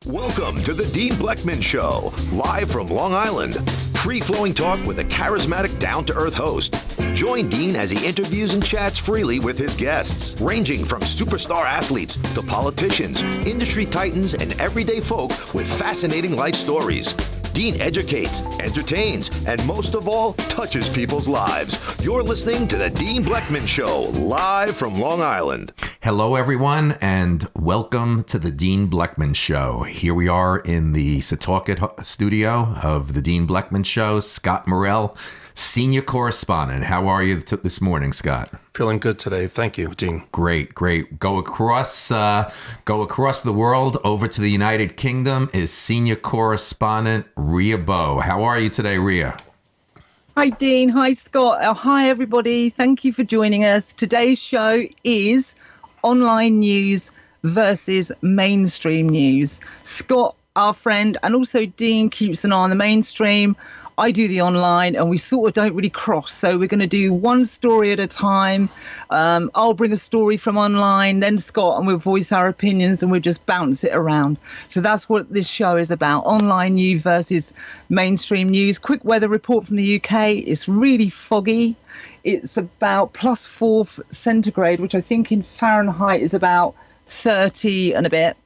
Welcome to the Dean Bleckman Show, live from Long Island. Free-flowing talk with a charismatic, down-to-earth host. Join Dean as he interviews and chats freely with his guests, ranging from superstar athletes to politicians, industry titans, and everyday folk with fascinating life stories. Dean educates, entertains, and most of all, touches people's lives. You're listening to the Dean Bleckman Show, live from Long Island. Hello, everyone, and welcome to the Dean Bleckman Show. Here we are in the Setauket studio of the Dean Bleckman Show. Scott Morell, senior correspondent. How are you this morning, Scott? Feeling good today. Thank you, Dean. Great. Go across the world over to the United Kingdom is senior correspondent Ria Bowe. How are you today, Ria? Hi, Dean. Hi, Scott. Hi, everybody. Thank you for joining us. Today's show is online news versus mainstream news. Scott, our friend, and also Dean keeps an eye on the mainstream. I do the online, and we sort of don't really cross. So we're going to do one story at a time. I'll bring a story from online, then Scott, and we'll voice our opinions, and we'll just bounce it around. So that's what this show is about, online news versus mainstream news. Quick weather report from the UK. It's really foggy. It's about +4 centigrade, which I think in Fahrenheit is about 30 and a bit.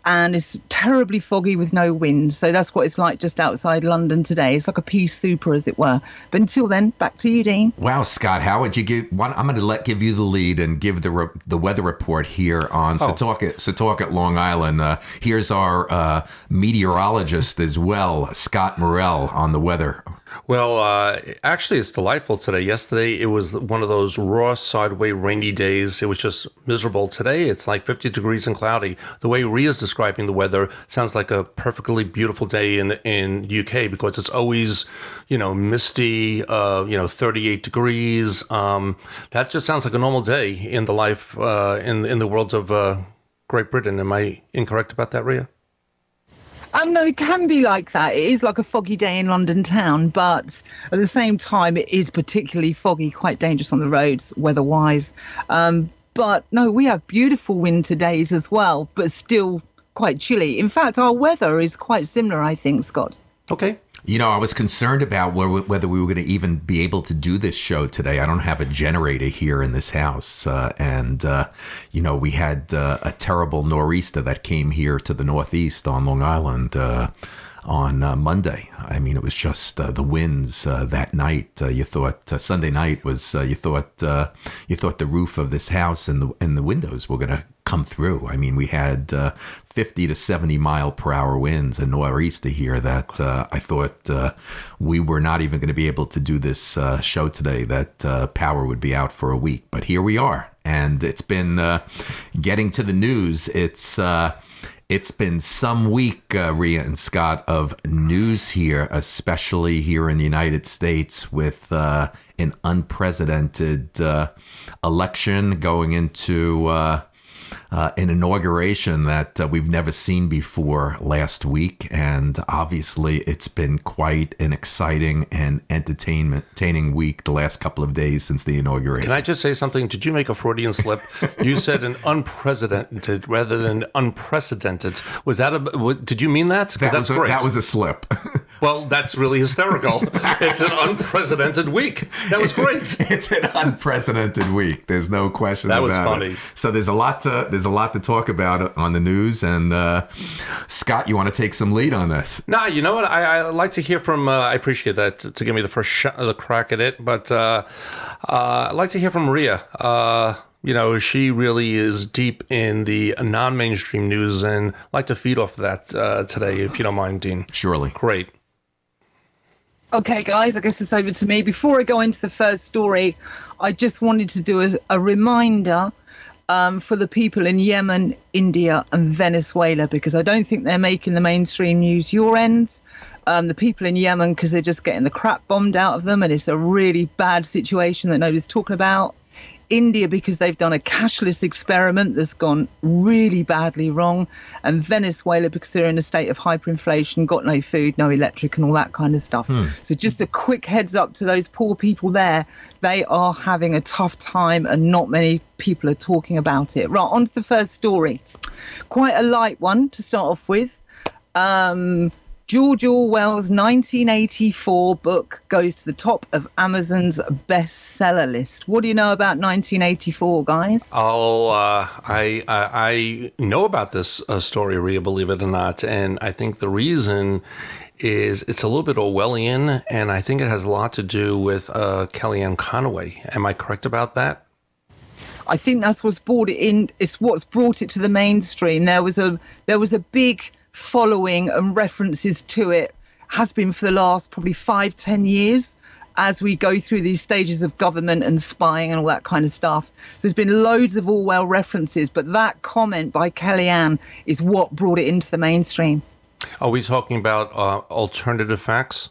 And it's terribly foggy with no wind. So that's what it's like just outside London today. It's like a pea super, as it were. But until then, back to you, Dean. Wow, Scott, how would you give? I'm going to give you the lead and give the weather report here on Setauket, Long Island. Here's our meteorologist as well, Scott Morell, on the weather. Well, actually, it's delightful today. Yesterday, it was one of those raw, sideways, rainy days. It was just miserable. Today, it's like 50 degrees and cloudy. The way Ria's describing the weather sounds like a perfectly beautiful day in UK because it's always, misty, 38 degrees. That just sounds like a normal day in the life, in the world of Great Britain. Am I incorrect about that, Ria? No, it can be like that. It is like a foggy day in London town, but at the same time, it is particularly foggy, quite dangerous on the roads, weather-wise. But no, we have beautiful winter days as well, but still quite chilly. In fact, our weather is quite similar, I think, Scott. Okay. I was concerned about whether we were going to even be able to do this show today. I don't have a generator here in this house. And we had a terrible nor'easter that came here to the Northeast on Long Island on Monday. I mean, it was just the winds that night. You thought Sunday night was, you thought the roof of this house and the windows were going to come through. I mean, we had 50 to 70 mile per hour winds and nor'easter here that I thought we were not even going to be able to do this show today, that power would be out for a week. But here we are. And it's been getting to the news. It's been some week, Ria and Scott, of news here, especially here in the United States, with an unprecedented election going into an inauguration that we've never seen before last week. And obviously, it's been quite an exciting and entertaining week the last couple of days since the inauguration. Can I just say something? Did you make a Freudian slip? You said an unprecedented rather than unprecedented. Was that did you mean that? Because that's great. That was a slip. Well, that's really hysterical. It's an unprecedented week. That was great. It's an unprecedented week. There's no question about it. That was funny. So there's a lot to talk about on the news. And Scott, you want to take some lead on this? No, you know what? I like to hear from. I appreciate that to give me the first the crack at it. But I'd like to hear from Ria. She really is deep in the non-mainstream news, and I'd like to feed off of that today, if you don't mind, Dean. Surely. Great. Okay, guys, I guess it's over to me. Before I go into the first story, I just wanted to do a reminder for the people in Yemen, India and Venezuela, because I don't think they're making the mainstream news your ends. The people in Yemen, because they're just getting the crap bombed out of them, and it's a really bad situation that nobody's talking about. India, because they've done a cashless experiment that's gone really badly wrong, and Venezuela because they're in a state of hyperinflation, got no food, no electric and all that kind of stuff. So just a quick heads up to those poor people there. They are having a tough time and not many people are talking about it. Right, on to the first story. Quite a light one to start off with. George Orwell's 1984 book goes to the top of Amazon's bestseller list. What do you know about 1984, guys? Oh, I know about this story, Rhea, believe it or not. And I think the reason is it's a little bit Orwellian, and I think it has a lot to do with Kellyanne Conway. Am I correct about that? I think that's what's brought it in. It's what's brought it to the mainstream. There was a big following and references to it, has been for the last probably 5-10 years as we go through these stages of government and spying and all that kind of stuff. So there's been loads of Orwell references, but that comment by Kellyanne is what brought it into the mainstream. Are we talking about alternative facts?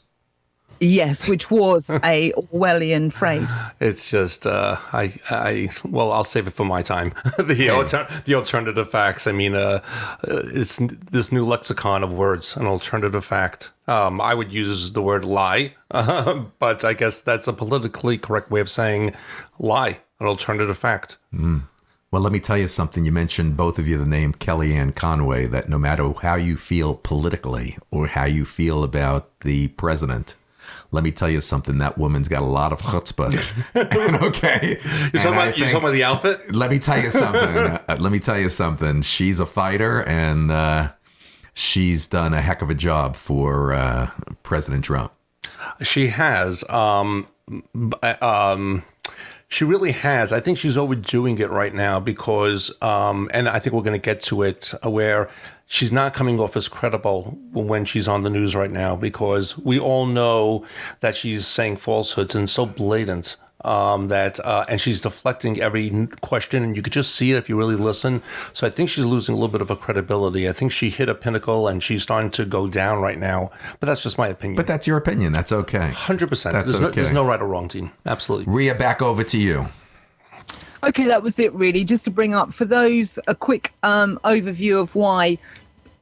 Yes, which was a Orwellian phrase. It's just, well, I'll save it for my time. The alternative facts. I mean, it's this new lexicon of words, an alternative fact. I would use the word lie, but I guess that's a politically correct way of saying lie, an alternative fact. Well, let me tell you something. You mentioned, both of you, the name Kellyanne Conway, that no matter how you feel politically or how you feel about the president, let me tell you something. That woman's got a lot of chutzpah. Okay. You're talking about the outfit? Let me tell you something. She's a fighter, and she's done a heck of a job for President Trump. She has. She really has. I think she's overdoing it right now because, and I think we're going to get to it, where she's not coming off as credible when she's on the news right now, because we all know that she's saying falsehoods and so blatant and she's deflecting every question, and you could just see it if you really listen. So I think she's losing a little bit of her credibility. I think she hit a pinnacle and she's starting to go down right now. But that's just my opinion. But that's your opinion. That's okay. 100%. There's no right or wrong, Dean. Absolutely. Rhea, back over to you. Okay, that was it really. Just to bring up for those a quick overview of why.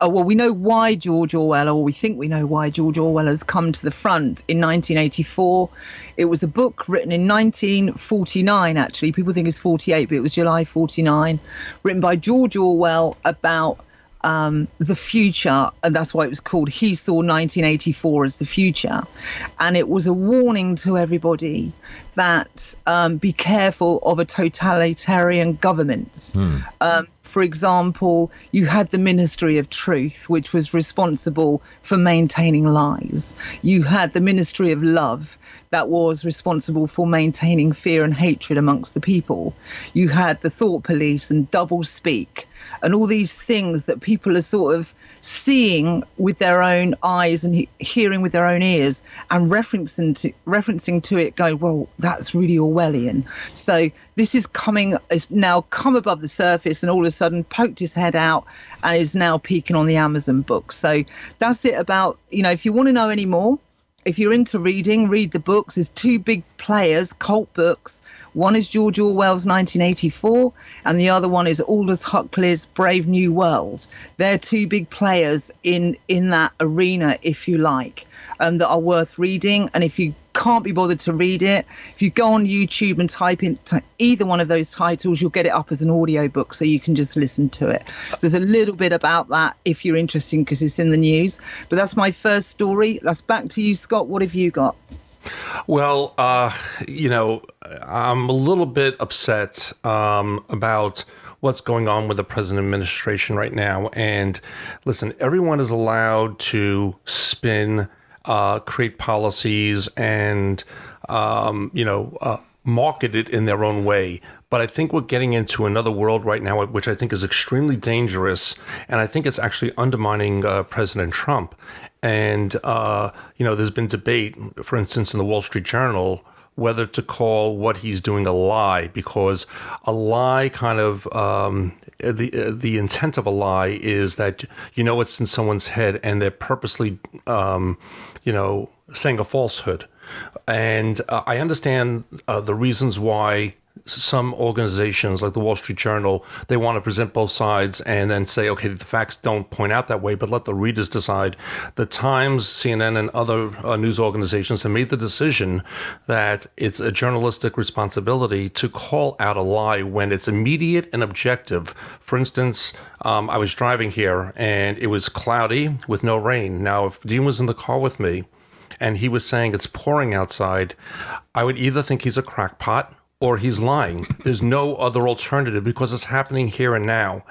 Well, we know why George Orwell, or we think we know why George Orwell has come to the front in 1984. It was a book written in 1949, actually. People think it's 48, but it was July 49, written by George Orwell about the future, and that's why it was called. He saw 1984 as the future, and it was a warning to everybody that be careful of a totalitarian government. For example, you had the Ministry of Truth, which was responsible for maintaining lies. You had the Ministry of Love, that was responsible for maintaining fear and hatred amongst the people. You had the thought police and double speak and all these things that people are sort of seeing with their own eyes and hearing with their own ears and referencing to it, going, well, that's really Orwellian. So this has now come above the surface and all of a sudden poked his head out and is now peaking on the Amazon books. So that's it about, if you want to know any more, if you're into reading, read the books. There's two big players, cult books. One is George Orwell's 1984, and the other one is Aldous Huxley's Brave New World. They're two big players in that arena, if you like, that are worth reading. And if you can't be bothered to read it, if you go on YouTube and type in either one of those titles, you'll get it up as an audiobook, so you can just listen to it. So there's a little bit about that if you're interested, because it's in the news. But that's my first story. That's back to you, Scott. What have you got? Well, I'm a little bit upset about what's going on with the present administration right now. And listen, everyone is allowed to spin, create policies, and market it in their own way. But I think we're getting into another world right now, which I think is extremely dangerous, and I think it's actually undermining President Trump. And there's been debate, for instance, in the Wall Street Journal, whether to call what he's doing a lie, because a lie kind of the intent of a lie is that it's in someone's head and they're purposely saying a falsehood. And I understand the reasons why some organizations like the Wall Street Journal, they want to present both sides and then say, okay, the facts don't point out that way, but let the readers decide. The Times, CNN, and other news organizations have made the decision that it's a journalistic responsibility to call out a lie when it's immediate and objective. For instance, I was driving here and it was cloudy with no rain. Now, if Dean was in the car with me and he was saying it's pouring outside, I would either think he's a crackpot or he's lying. There's no other alternative because it's happening here and now.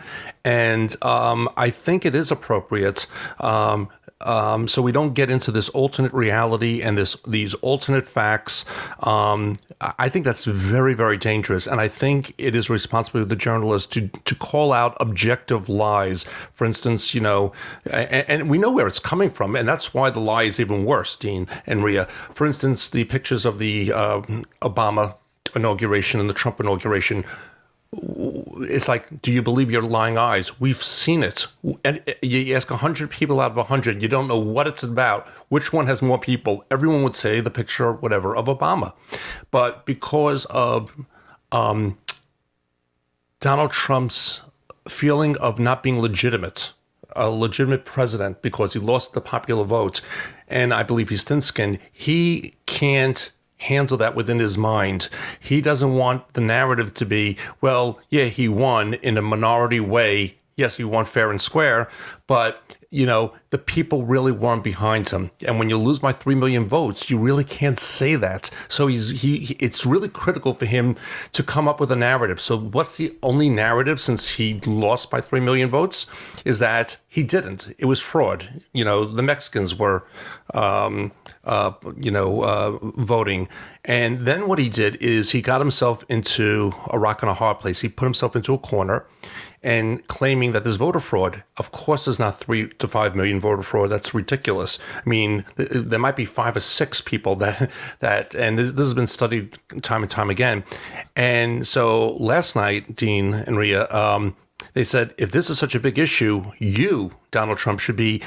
And I think it is appropriate so we don't get into this alternate reality and these alternate facts. I think that's very, very dangerous. And I think it is responsibility of the journalist to call out objective lies. For instance, and we know where it's coming from. And that's why the lie is even worse, Dean and Rhea. For instance, the pictures of the Obama inauguration and the Trump inauguration. It's like, do you believe your lying eyes? We've seen it. And you ask 100 people out of 100, you don't know what it's about, which one has more people. Everyone would say the picture, whatever, of Obama. But because of Donald Trump's feeling of not being a legitimate president because he lost the popular vote, and I believe he's thin-skinned, he can't handle that within his mind. He doesn't want the narrative to be, well, yeah, he won in a minority way. Yes, he won fair and square, but the people really weren't behind him. And when you lose by 3 million votes, you really can't say that. So it's really critical for him to come up with a narrative. So what's the only narrative since he lost by 3 million votes is that he didn't. It was fraud. The Mexicans were voting. And then what he did is he got himself into a rock and a hard place. He put himself into a corner and claiming that there's voter fraud. Of course, there's not 3 to 5 million voter fraud. That's ridiculous. I mean, there might be 5 or 6 people that, and this has been studied time and time again. And so last night, Dean and Rhea, they said, if this is such a big issue, you, Donald Trump, should be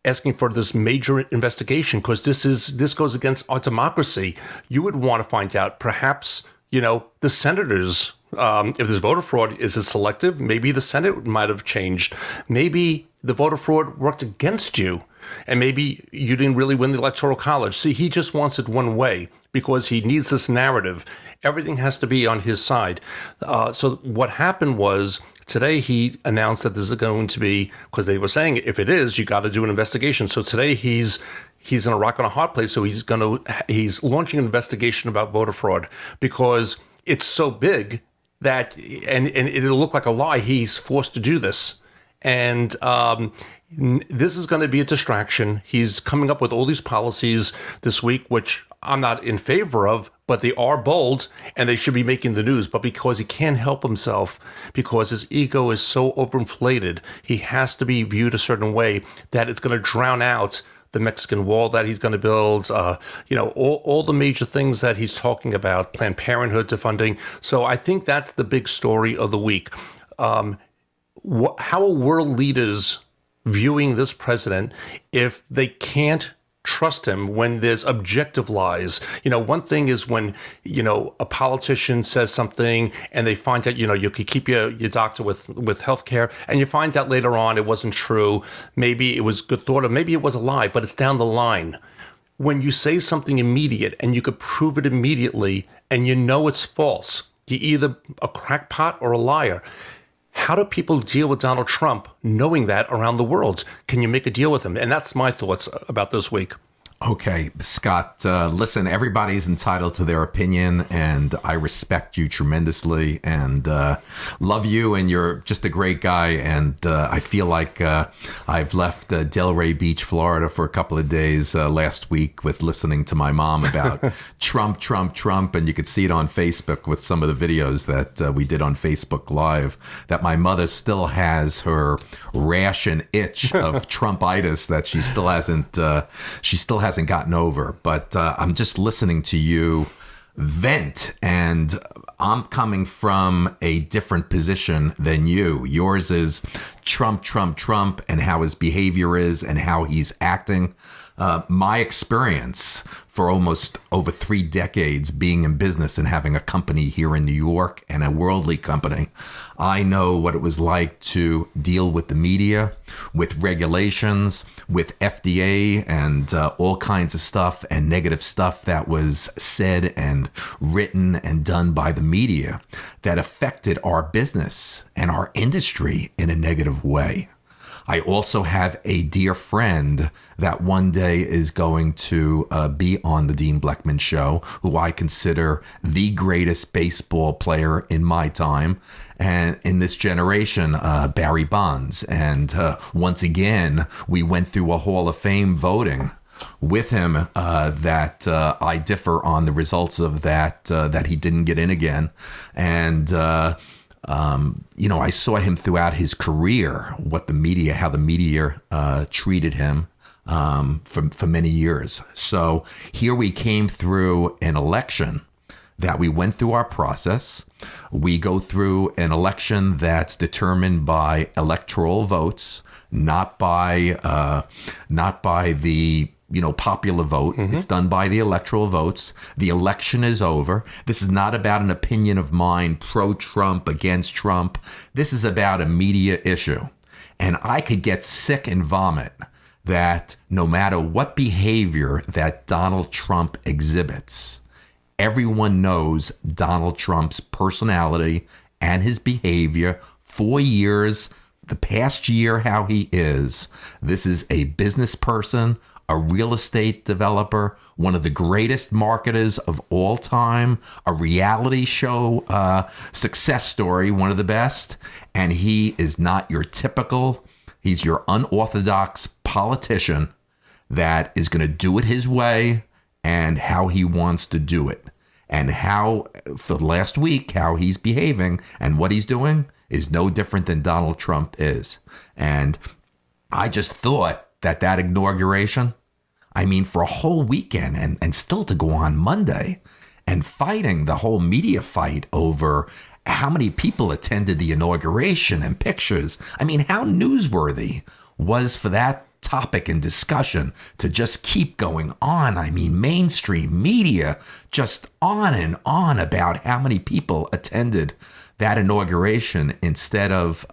asking for this major investigation because this goes against our democracy. You would want to find out, perhaps, the senators. If there's voter fraud, is it selective? Maybe the Senate might have changed. Maybe the voter fraud worked against you, and maybe you didn't really win the Electoral College. See, he just wants it one way because he needs this narrative. Everything has to be on his side. So what happened was today he announced that this is going to be, because they were saying if it is, you got to do an investigation. So today he's in a rock and a hard place. So he's launching an investigation about voter fraud because it's so big that, and it'll look like a lie, he's forced to do this. And this is going to be a distraction. He's coming up with all these policies this week, which I'm not in favor of, but they are bold and they should be making the news. But because he can't help himself, because his ego is so overinflated, he has to be viewed a certain way that it's going to drown out the Mexican wall that he's going to build, all the major things that he's talking about, Planned Parenthood defunding. So I think that's the big story of the week. How are world leaders viewing this president if they can't trust him when there's objective lies? One thing is when, a politician says something and they find out, you could keep your doctor with health care and you find out later on it wasn't true. Maybe it was good thought or maybe it was a lie, but it's down the line. When you say something immediate and you could prove it immediately and it's false, you're either a crackpot or a liar. How do people deal with Donald Trump knowing that around the world? Can you make a deal with him? And that's my thoughts about this week. Okay, Scott, listen, everybody's entitled to their opinion, and I respect you tremendously and love you, and you're just a great guy. And I feel like I've left Delray Beach, Florida for a couple of days last week with listening to my mom about Trump, and you could see it on Facebook with some of the videos that we did on Facebook Live, that my mother still has her rash and itch of Trumpitis that she still hasn't gotten over. But I'm just listening to you vent, and I'm coming from a different position than you. Yours is Trump, and how his behavior is and how he's acting. My experience for almost over 3 decades being in business and having a company here in New York and a worldly company, I know what it was like to deal with the media, with regulations, with FDA and all kinds of stuff and negative stuff that was said and written and done by the media that affected our business and our industry in a negative way. I also have a dear friend that one day is going to be on the Dean Bleckman Show, who I consider the greatest baseball player in my time and in this generation, Barry Bonds. And once again, we went through a Hall of Fame voting with him that I differ on the results of that he didn't get in again. And I saw him throughout his career, how the media treated him for many years. So here we came through an election that we went through our process. We go through an election that's determined by electoral votes, not by the popular vote. Mm-hmm. It's done by the electoral votes. The election is over. This is not about an opinion of mine, pro-Trump, against Trump. This is about a media issue. And I could get sick and vomit that no matter what behavior that Donald Trump exhibits, everyone knows Donald Trump's personality and his behavior for years, the past year, how he is. This is a business person, a real estate developer, one of the greatest marketers of all time, a reality show success story, one of the best. And he is not your typical, he's your unorthodox politician that is going to do it his way and how he wants to do it. And how, for the last week, how he's behaving and what he's doing is no different than Donald Trump is. And I just thought that inauguration, for a whole weekend and still to go on Monday and fighting the whole media fight over how many people attended the inauguration and pictures. How newsworthy was for that topic and discussion to just keep going on. Mainstream media just on and on about how many people attended that inauguration instead of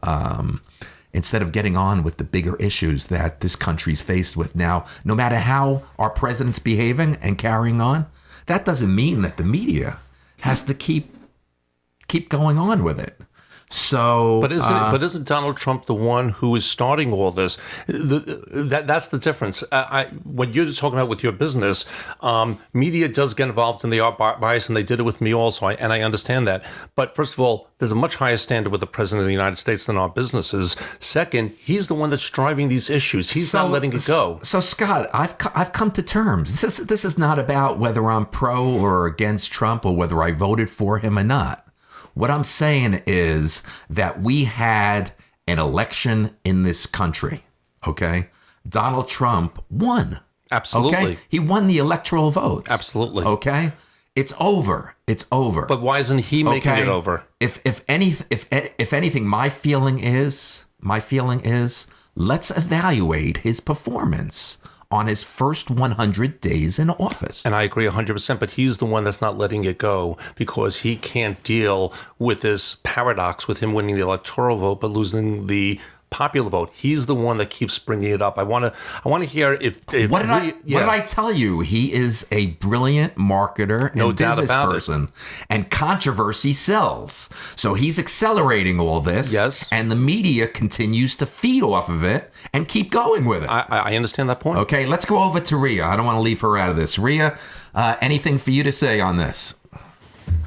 getting on with the bigger issues that this country's faced with now. No matter how our president's behaving and carrying on, that doesn't mean that the media has to keep going on with it. So, but isn't Donald Trump the one who is starting all this? That's the difference. When you're talking about with your business, media does get involved in the art bias, and they did it with me also, and I understand that. But first of all, there's a much higher standard with the president of the United States than our businesses. Second, he's the one that's driving these issues. He's not letting it go. So Scott, I've come to terms. This is not about whether I'm pro or against Trump or whether I voted for him or not. What I'm saying is that we had an election in this country, okay? Donald Trump won. Absolutely. Okay? He won the electoral vote. Absolutely. Okay? It's over. It's over. But why isn't he making it over? If anything, my feeling is, let's evaluate his performance on his first 100 days in office. And I agree 100%, but he's the one that's not letting it go because he can't deal with this paradox with him winning the electoral vote but losing the popular vote. He's the one that keeps bringing it up. I want to hear if what did I tell you? He is a brilliant marketer and business person, and controversy sells. So he's accelerating all this. Yes, and the media continues to feed off of it and keep going with it. I understand that point. Okay, let's go over to Rhea. I don't want to leave her out of this. Rhea, anything for you to say on this?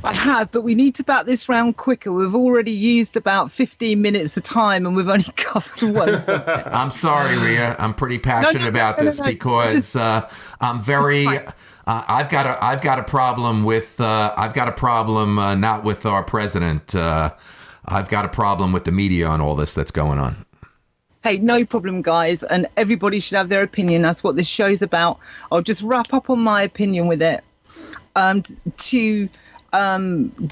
I have, but we need to bat this round quicker. We've already used about 15 minutes of time and we've only covered one. I'm sorry, Rhea. I'm pretty passionate about this because I'm very. I've got a problem with. I've got a problem not with our president. I've got a problem with the media on all this that's going on. Hey, no problem, guys. And everybody should have their opinion. That's what this show's about. I'll just wrap up on my opinion with it. To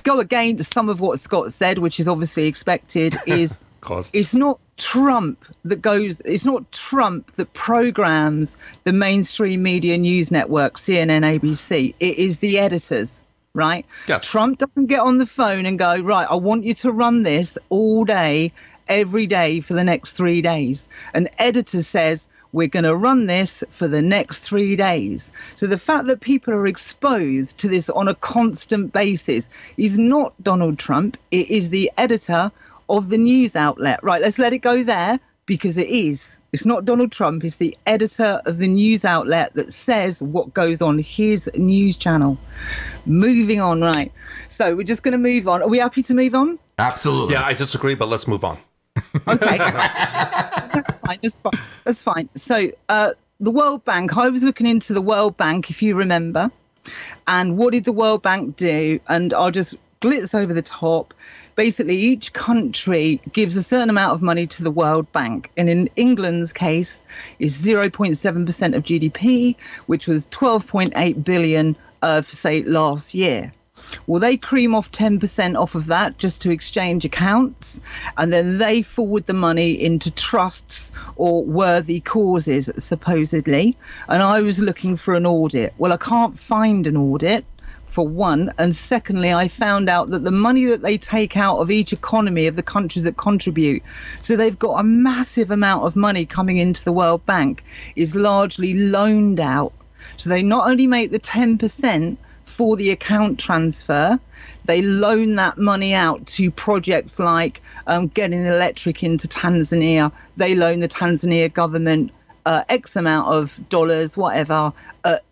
go against some of what Scott said, which is obviously expected, is course. It's not Trump it's not Trump that programs the mainstream media news network, CNN, ABC. It is the editors, right? Yes. Trump doesn't get on the phone and go, right, I want you to run this all day, every day for the next 3 days. An editor says, we're going to run this for the next 3 days. So the fact that people are exposed to this on a constant basis is not Donald Trump. It is the editor of the news outlet. Right, let's let it go there, because it is. It's not Donald Trump. It's the editor of the news outlet that says what goes on his news channel. Moving on, right. So we're just going to move on. Are we happy to move on? Absolutely. Yeah, I disagree, but let's move on. Okay. That's fine. So the World Bank, I was looking into the World Bank, if you remember. And what did the World Bank do? And I'll just glitz over the top. Basically, each country gives a certain amount of money to the World Bank. And in England's case, is 0.7% of GDP, which was 12.8 billion for, say, last year. Well, they cream off 10% off of that just to exchange accounts, and then they forward the money into trusts or worthy causes, supposedly. And I was looking for an audit. Well, I can't find an audit, for one. And secondly, I found out that the money that they take out of each economy of the countries that contribute, so they've got a massive amount of money coming into the World Bank, is largely loaned out. So they not only make the 10% for the account transfer, they loan that money out to projects like getting electric into Tanzania. They loan the Tanzania government X amount of dollars, whatever,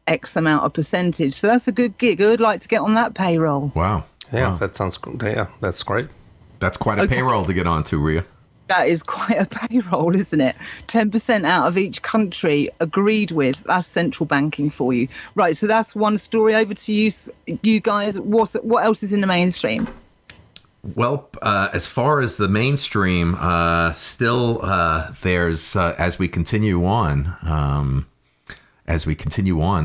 X amount of percentage. So that's a good gig. Who'd like to get on that payroll? Wow. Yeah, Wow. that sounds good. Yeah, that's great. That's quite a payroll to get onto, Rhea. That is quite a payroll, isn't it? 10% out of each country agreed with. That's central banking for you. Right, so that's one story. Over to you guys. What else is in the mainstream? Well, as far as the mainstream, still there's, as we continue on,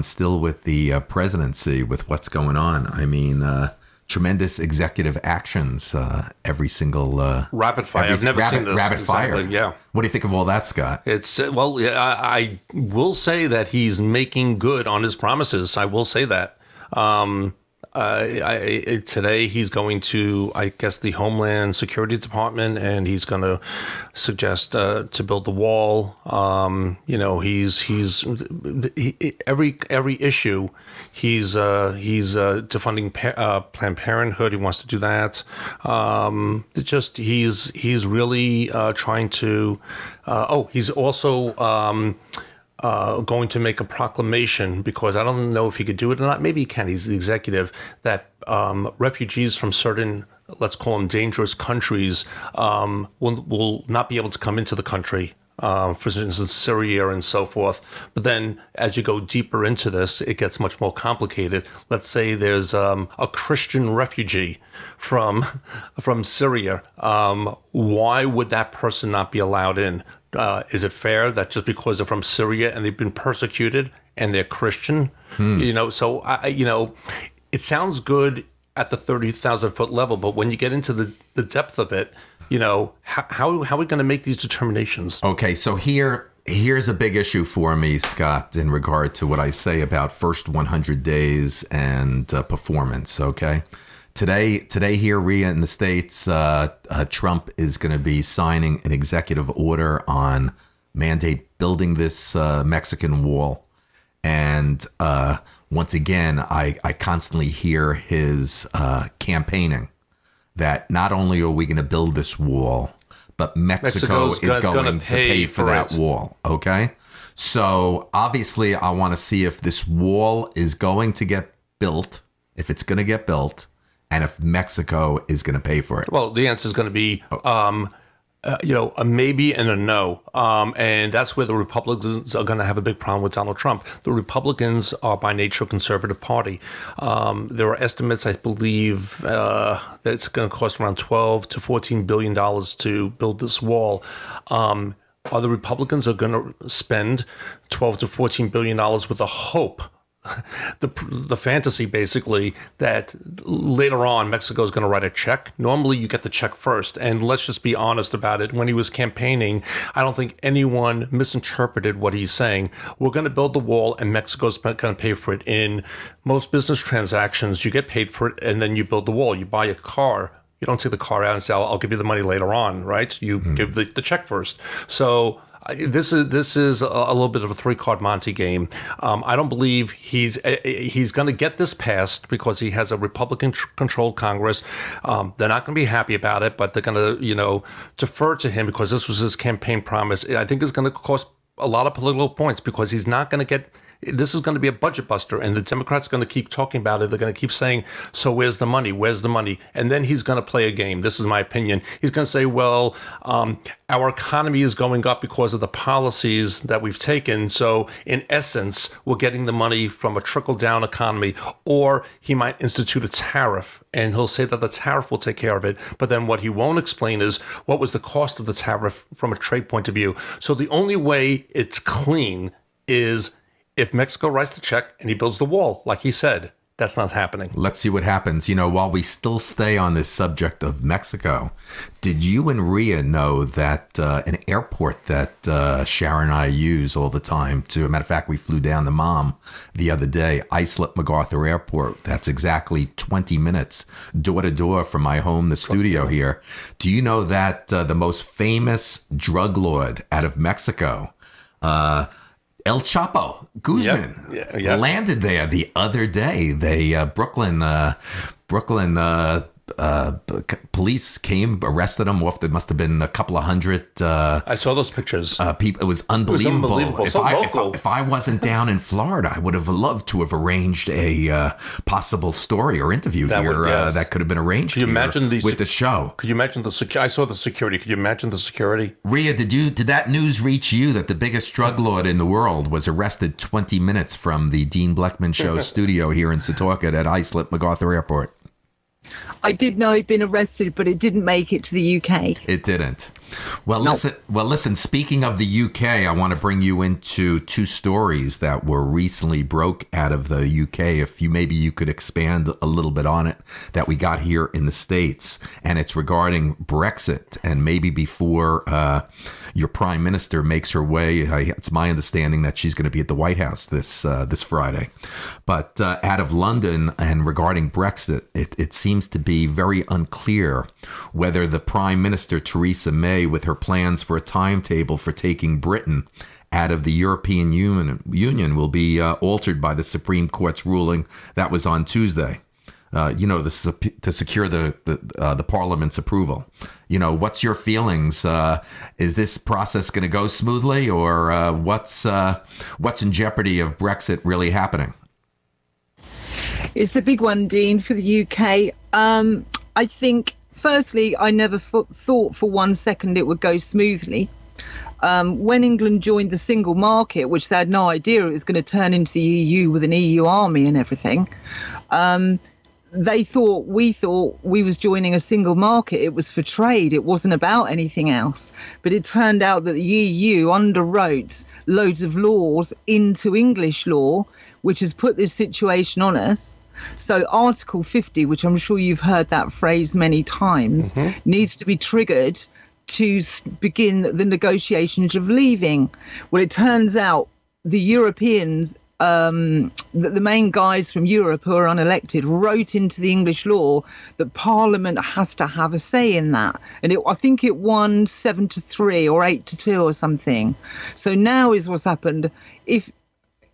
still with the presidency, with what's going on. I mean, tremendous executive actions, every single Rapid fire. I've never seen this. Rapid fire. Exactly, yeah. What do you think of all that, Scott? It's well, yeah, I will say that he's making good on his promises. I will say that. Today he's going to, I guess, the Homeland Security Department, and he's going to suggest to build the wall. Every issue, he's defunding Planned Parenthood. He wants to do that. He's really trying to. He's also. Going to make a proclamation, because I don't know if he could do it or not. Maybe he can. He's the executive, that refugees from certain, let's call them dangerous countries, will not be able to come into the country. For instance, Syria and so forth. But then as you go deeper into this, it gets much more complicated. Let's say there's a Christian refugee from Syria. Why would that person not be allowed in? Is it fair that just because they're from Syria and they've been persecuted and they're Christian, So it sounds good at the 30,000-foot level, but when you get into the depth of it, how are we going to make these determinations? Okay, so here's a big issue for me, Scott, in regard to what I say about first 100 days and performance. Okay. Today here, Rhea, in the States, Trump is going to be signing an executive order on building this Mexican wall. And once again, I constantly hear his campaigning that not only are we going to build this wall, but Mexico is going to pay for that wall. Okay? So obviously, I want to see if this wall is going to get built, if it's going to get built, and if Mexico is going to pay for it. Well, the answer is going to be, a maybe and a no. And that's where the Republicans are going to have a big problem with Donald Trump. The Republicans are by nature a conservative party. There are estimates, I believe, that it's going to cost around $12 to $14 billion to build this wall. Are the Republicans going to spend $12 to $14 billion with the hope the fantasy basically that later on Mexico is going to write a check. Normally you get the check first, and let's just be honest about it. When he was campaigning, I don't think anyone misinterpreted what he's saying. We're going to build the wall, and Mexico's going to pay for it. In most business transactions, you get paid for it, and then you build the wall. You buy a car. You don't take the car out and say, I'll give you the money later on, right? You give the check first. So this is a little bit of a three-card Monte game. I don't believe he's going to get this passed because he has a Republican-controlled Congress. They're not going to be happy about it, but they're going to, defer to him because this was his campaign promise. I think it's going to cost a lot of political points because he's not going to get. This is going to be a budget buster, and the Democrats are going to keep talking about it. They're going to keep saying, so where's the money? Where's the money? And then he's going to play a game. This is my opinion. He's going to say, well, our economy is going up because of the policies that we've taken. So in essence, we're getting the money from a trickle-down economy. Or he might institute a tariff, and he'll say that the tariff will take care of it. But then what he won't explain is what was the cost of the tariff from a trade point of view. So the only way it's clean is if Mexico writes the check and he builds the wall, like he said. That's not happening. Let's see what happens. While we still stay on this subject of Mexico, did you and Rhea know that an airport that Sharon and I use all the time to, a matter of fact, we flew down to Mom the other day, Islip MacArthur Airport. That's exactly 20 minutes door to door from my home, the studio here. Do you know that the most famous drug lord out of Mexico, El Chapo Guzman, landed there the other day. They Brooklyn police came, arrested him. There must have been a couple of hundred. I saw those pictures. People, it was unbelievable. If I wasn't down in Florida, I would have loved to have arranged a possible story or interview that could have been arranged. Could you imagine with the show? Could you imagine the security? I saw the security. Could you imagine the security? Rhea, did that news reach you that the biggest drug lord in the world was arrested 20 minutes from the Dean Bleckman Show studio here in Setauket at Islip MacArthur Airport? I did know he'd been arrested, but it didn't make it to the UK. It didn't. Well, listen, speaking of the UK, I want to bring you into two stories that were recently broke out of the UK. If maybe you could expand a little bit on it, that we got here in the States. And it's regarding Brexit. And maybe before your prime minister makes her way, it's my understanding that she's going to be at the White House this Friday. But out of London and regarding Brexit, it seems to be very unclear whether the Prime Minister, Theresa May, with her plans for a timetable for taking Britain out of the European Union will be altered by the Supreme Court's ruling that was on Tuesday. To secure the Parliament's approval. What's your feelings? Is this process going to go smoothly, or what's in jeopardy of Brexit really happening? It's a big one, Dean, for the UK. I think, firstly, I never thought for 1 second it would go smoothly. When England joined the single market, which they had no idea it was going to turn into the EU with an EU army and everything, we thought we was joining a single market. It was for trade. It wasn't about anything else. But it turned out that the EU underwrote loads of laws into English law, which has put this situation on us. So Article 50, which I'm sure you've heard that phrase many times, needs to be triggered to begin the negotiations of leaving. Well, it turns out the Europeans, the main guys from Europe who are unelected, wrote into the English law that Parliament has to have a say in that. And I think it won 7-3 or 8-2 or something. So now is what's happened.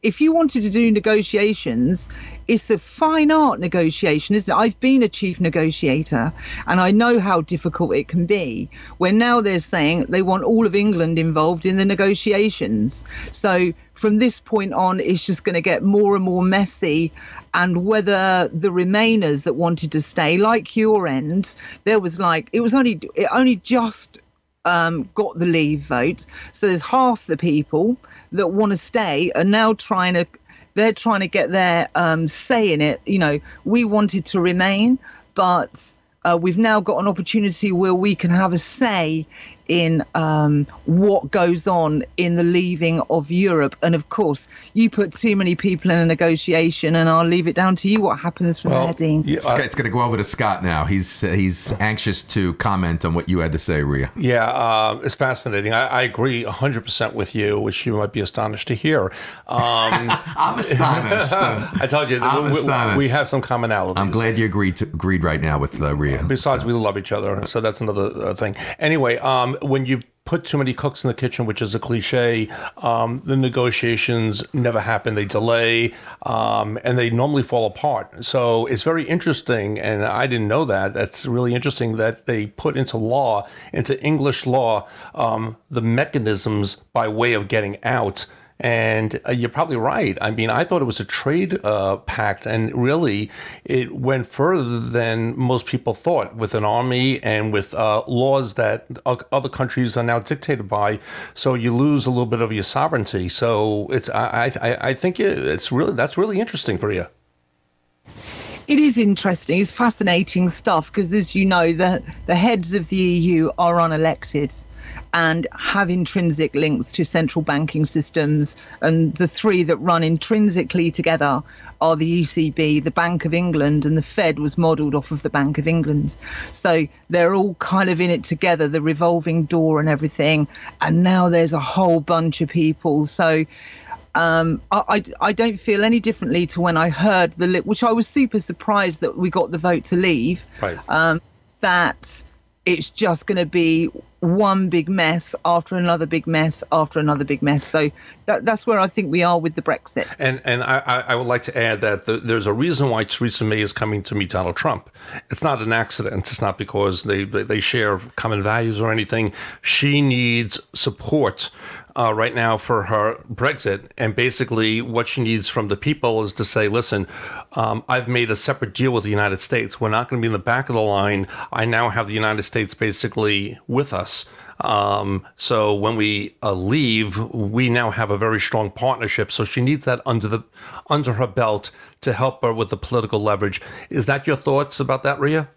If you wanted to do negotiations, it's a fine art negotiation, isn't it? I've been a chief negotiator and I know how difficult it can be, where now they're saying they want all of England involved in the negotiations. So from this point on, it's just going to get more and more messy. And whether the Remainers that wanted to stay, like your end, it only just got the leave vote. So there's half the people that want to stay are now trying to get their say in it. We wanted to remain, but we've now got an opportunity where we can have a say in what goes on in the leaving of Europe. And of course, you put too many people in a negotiation, and I'll leave it down to you what happens from there, Dean. Yeah, it's going to go over to Scott now. He's anxious to comment on what you had to say, Rhea. Yeah, it's fascinating. I agree 100% with you, which you might be astonished to hear. I'm astonished. I told you, we have some commonalities. I'm glad you agreed right now with Rhea. Besides, we love each other, so that's another thing. Anyway, when you put too many cooks in the kitchen, which is a cliche, the negotiations never happen. They delay, and they normally fall apart. So it's very interesting, and I didn't know that. That's really interesting that they put into English law, the mechanisms by way of getting out. And you're probably right. I mean, I thought it was a trade pact, and really it went further than most people thought, with an army and with laws that other countries are now dictated by. So you lose a little bit of your sovereignty. So I think that's really interesting for you. It is interesting. It's fascinating stuff because, as you know, the heads of the EU are unelected and have intrinsic links to central banking systems. And the three that run intrinsically together are the ECB, the Bank of England, and the Fed was modelled off of the Bank of England. So they're all kind of in it together, the revolving door and everything. And now there's a whole bunch of people. So I don't feel any differently to when I heard which I was super surprised that we got the vote to leave, right. That it's just going to be one big mess after another big mess after another big mess. So that's where I think we are with the Brexit. And I would like to add that there's a reason why Theresa May is coming to meet Donald Trump. It's not an accident. It's not because they share common values or anything. She needs support right now for her Brexit. And basically what she needs from the people is to say, listen, I've made a separate deal with the United States. We're not going to be in the back of the line. I now have the United States basically with us. So when we leave, we now have a very strong partnership. So she needs that under her belt to help her with the political leverage. Is that your thoughts about that, Rhea?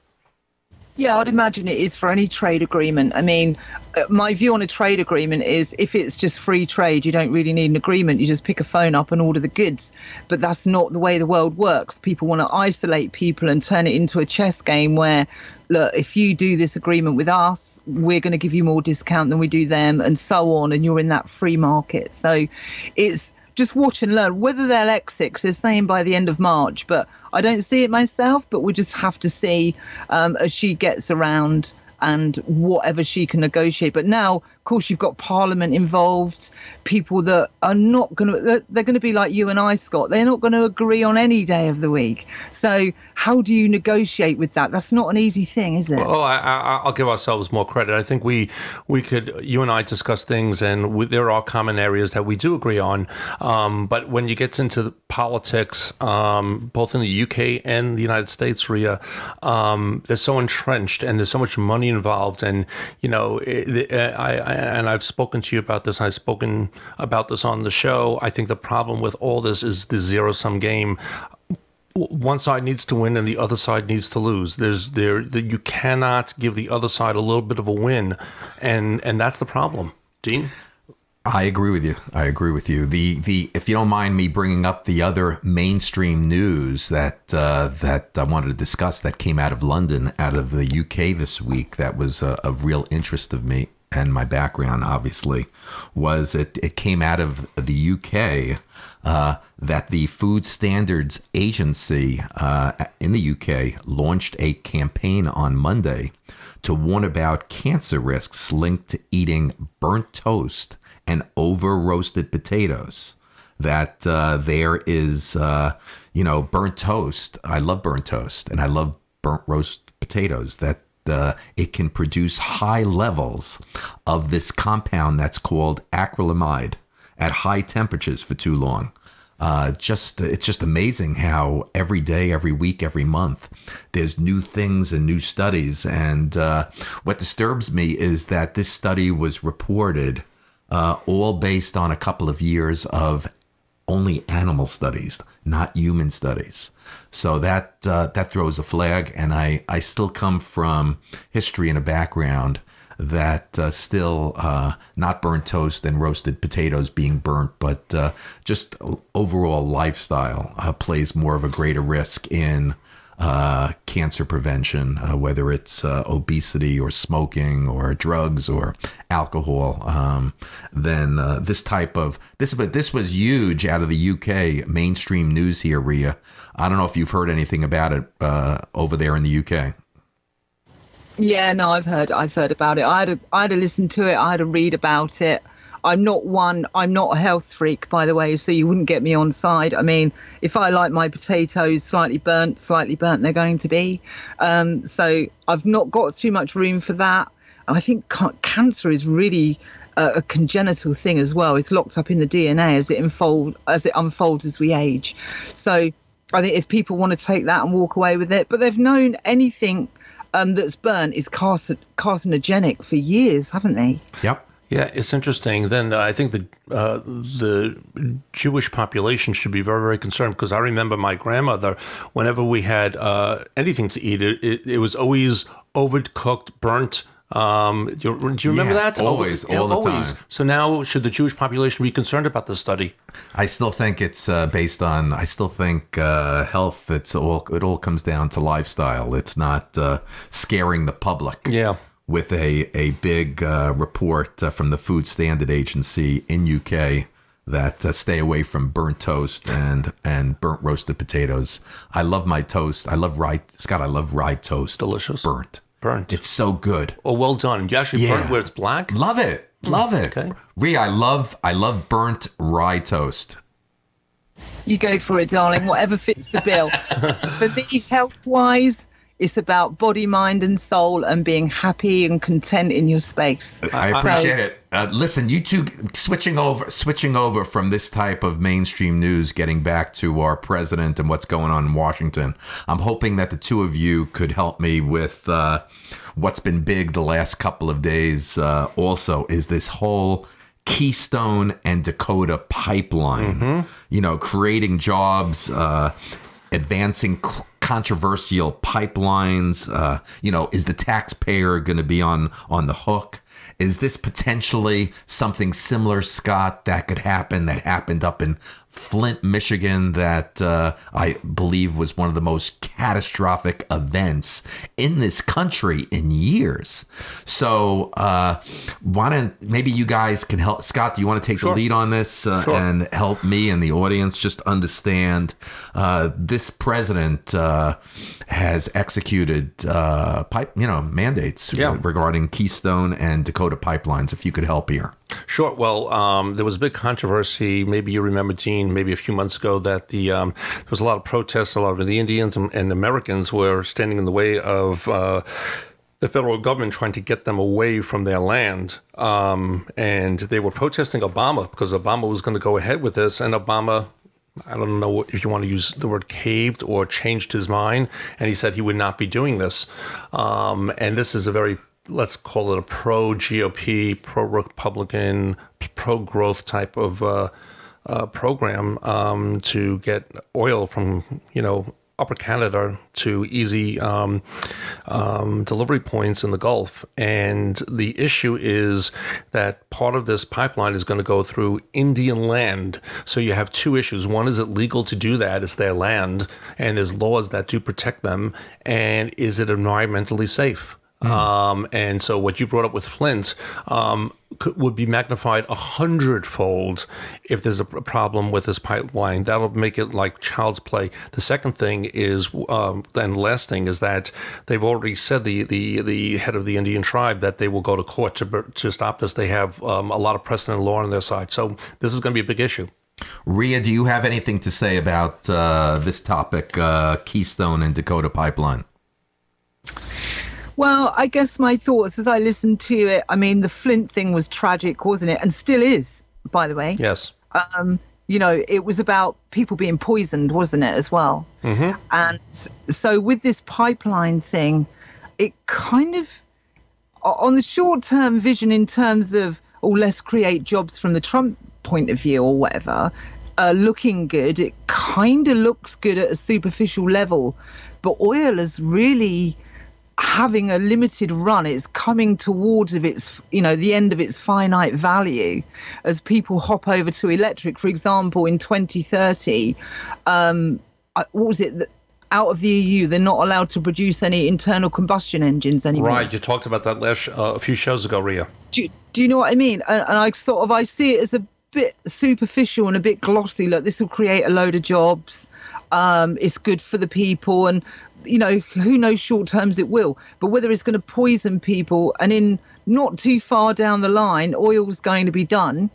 Yeah, I'd imagine it is for any trade agreement. I mean, my view on a trade agreement is if it's just free trade, you don't really need an agreement. You just pick a phone up and order the goods. But that's not the way the world works. People want to isolate people and turn it into a chess game where, look, if you do this agreement with us, we're going to give you more discount than we do them, and so on. And you're in that free market. So it's just watch and learn. Whether they'll exit, 'cause they're saying by the end of March, but I don't see it myself. But we just have to see as she gets around and whatever she can negotiate. But now, of course, you've got Parliament involved, people that are not going to, they're going to be like you and I, Scott. They're not going to agree on any day of the week. So how do you negotiate with that? That's not an easy thing, is it? Well, I'll give ourselves more credit. I think we could, you and I discuss things, and there are common areas that we do agree on. But when you get into politics, both in the UK and the United States, Rhea, they're so entrenched and there's so much money involved. And, you know, I've spoken to you about this. I've spoken about this on the show. I think the problem with all this is the zero-sum game. One side needs to win and the other side needs to lose. You cannot give the other side a little bit of a win, and that's the problem. Dean? I agree with you. The if you don't mind me bringing up the other mainstream news that I wanted to discuss that came out of London, out of the UK this week, that was of real interest of me and my background, obviously, was it came out of the UK that the Food Standards Agency in the UK launched a campaign on Monday to warn about cancer risks linked to eating burnt toast and over-roasted potatoes. That there is, burnt toast. I love burnt toast, and I love burnt roast potatoes. That it can produce high levels of this compound that's called acrylamide at high temperatures for too long. It's just amazing how every day, every week, every month, there's new things and new studies. And what disturbs me is that this study was reported all based on a couple of years of only animal studies, not human studies. So that throws a flag. And I still come from history and a background that still not burnt toast and roasted potatoes being burnt, but just overall lifestyle plays more of a greater risk in cancer prevention, whether it's obesity or smoking or drugs or alcohol, then this type of but this was huge out of the UK mainstream news here, Rhea. I don't know if you've heard anything about it over there in the UK. Yeah, no, I've heard about it. I had to listen to it. I had to read about it. I'm not a health freak, by the way, so you wouldn't get me on side. I mean, if I like my potatoes slightly burnt they're going to be. So I've not got too much room for that. And I think cancer is really a congenital thing as well. It's locked up in the DNA as it unfolds as we age. So I think if people want to take that and walk away with it, but they've known anything that's burnt is carcinogenic for years, haven't they? Yep. Yeah, it's interesting. Then I think the Jewish population should be very, very concerned, because I remember my grandmother, whenever we had anything to eat, it was always overcooked, burnt. Do you remember that? Always, all the time. So now, should the Jewish population be concerned about this study? I still think it's based on. I still think health. It all comes down to lifestyle. It's not scaring the public. Yeah. With a big report from the Food Standard Agency in UK that stay away from burnt toast and burnt roasted potatoes. I love my toast. I love rye toast. Delicious. Burnt. It's so good. Oh, well done. You actually burnt where it's black? Love it. Love it. Okay. Rhea, I love burnt rye toast. You go for it, darling. Whatever fits the bill. For me, health-wise, it's about body, mind, and soul, and being happy and content in your space. I appreciate it. Listen, you two switching over from this type of mainstream news, getting back to our president and what's going on in Washington. I'm hoping that the two of you could help me with what's been big the last couple of days. Also, is this whole Keystone and Dakota pipeline. Mm-hmm. Creating jobs. Advancing controversial pipelines. Is the taxpayer going to be on the hook? Is this potentially something similar, Scott, that could happen, that happened up in Flint, Michigan, that I believe was one of the most catastrophic events in this country in years? So maybe you guys can help. Scott, do you want to take the lead on this and help me and the audience just understand this president has executed mandates regarding Keystone and Dakota pipelines, if you could help here. Sure. Well, there was a big controversy. Maybe you remember, Dean, maybe a few months ago, that there was a lot of protests. A lot of the Indians and Americans were standing in the way of the federal government trying to get them away from their land. And they were protesting Obama because Obama was going to go ahead with this. And Obama, I don't know if you want to use the word caved or changed his mind. And he said he would not be doing this. And this is a very, let's call it a pro-GOP, pro-Republican, pro-growth type of program to get oil from, Upper Canada to easy delivery points in the Gulf. And the issue is that part of this pipeline is going to go through Indian land. So you have two issues. One, is it legal to do that? It's their land, and there's laws that do protect them. And is it environmentally safe? And so what you brought up with Flint would be magnified 100-fold if there's a problem with this pipeline. That'll make it like child's play. The second thing is, and the last thing is that they've already said, the head of the Indian tribe, that they will go to court to stop this. They have a lot of precedent law on their side. So this is going to be a big issue. Rhea, do you have anything to say about this topic, Keystone and Dakota pipeline? Well, I guess my thoughts as I listened to it, I mean, the Flint thing was tragic, wasn't it? And still is, by the way. Yes. It was about people being poisoned, wasn't it, as well? Mm-hmm. And so with this pipeline thing, it kind of, on the short-term vision in terms of, let's create jobs from the Trump point of view or whatever, looking good, it kind of looks good at a superficial level. But oil has really having a limited run. It's coming towards the end of its finite value as people hop over to electric. For example, in 2030, what was it? Out of the EU, they're not allowed to produce any internal combustion engines anymore. Right, you talked about that a few shows ago, Ria. Do you know what I mean? And I see it as a bit superficial and a bit glossy. Look, this will create a load of jobs. It's good for the people, and who knows, short terms it will, but whether it's going to poison people, and in not too far down the line, oil's going to be done.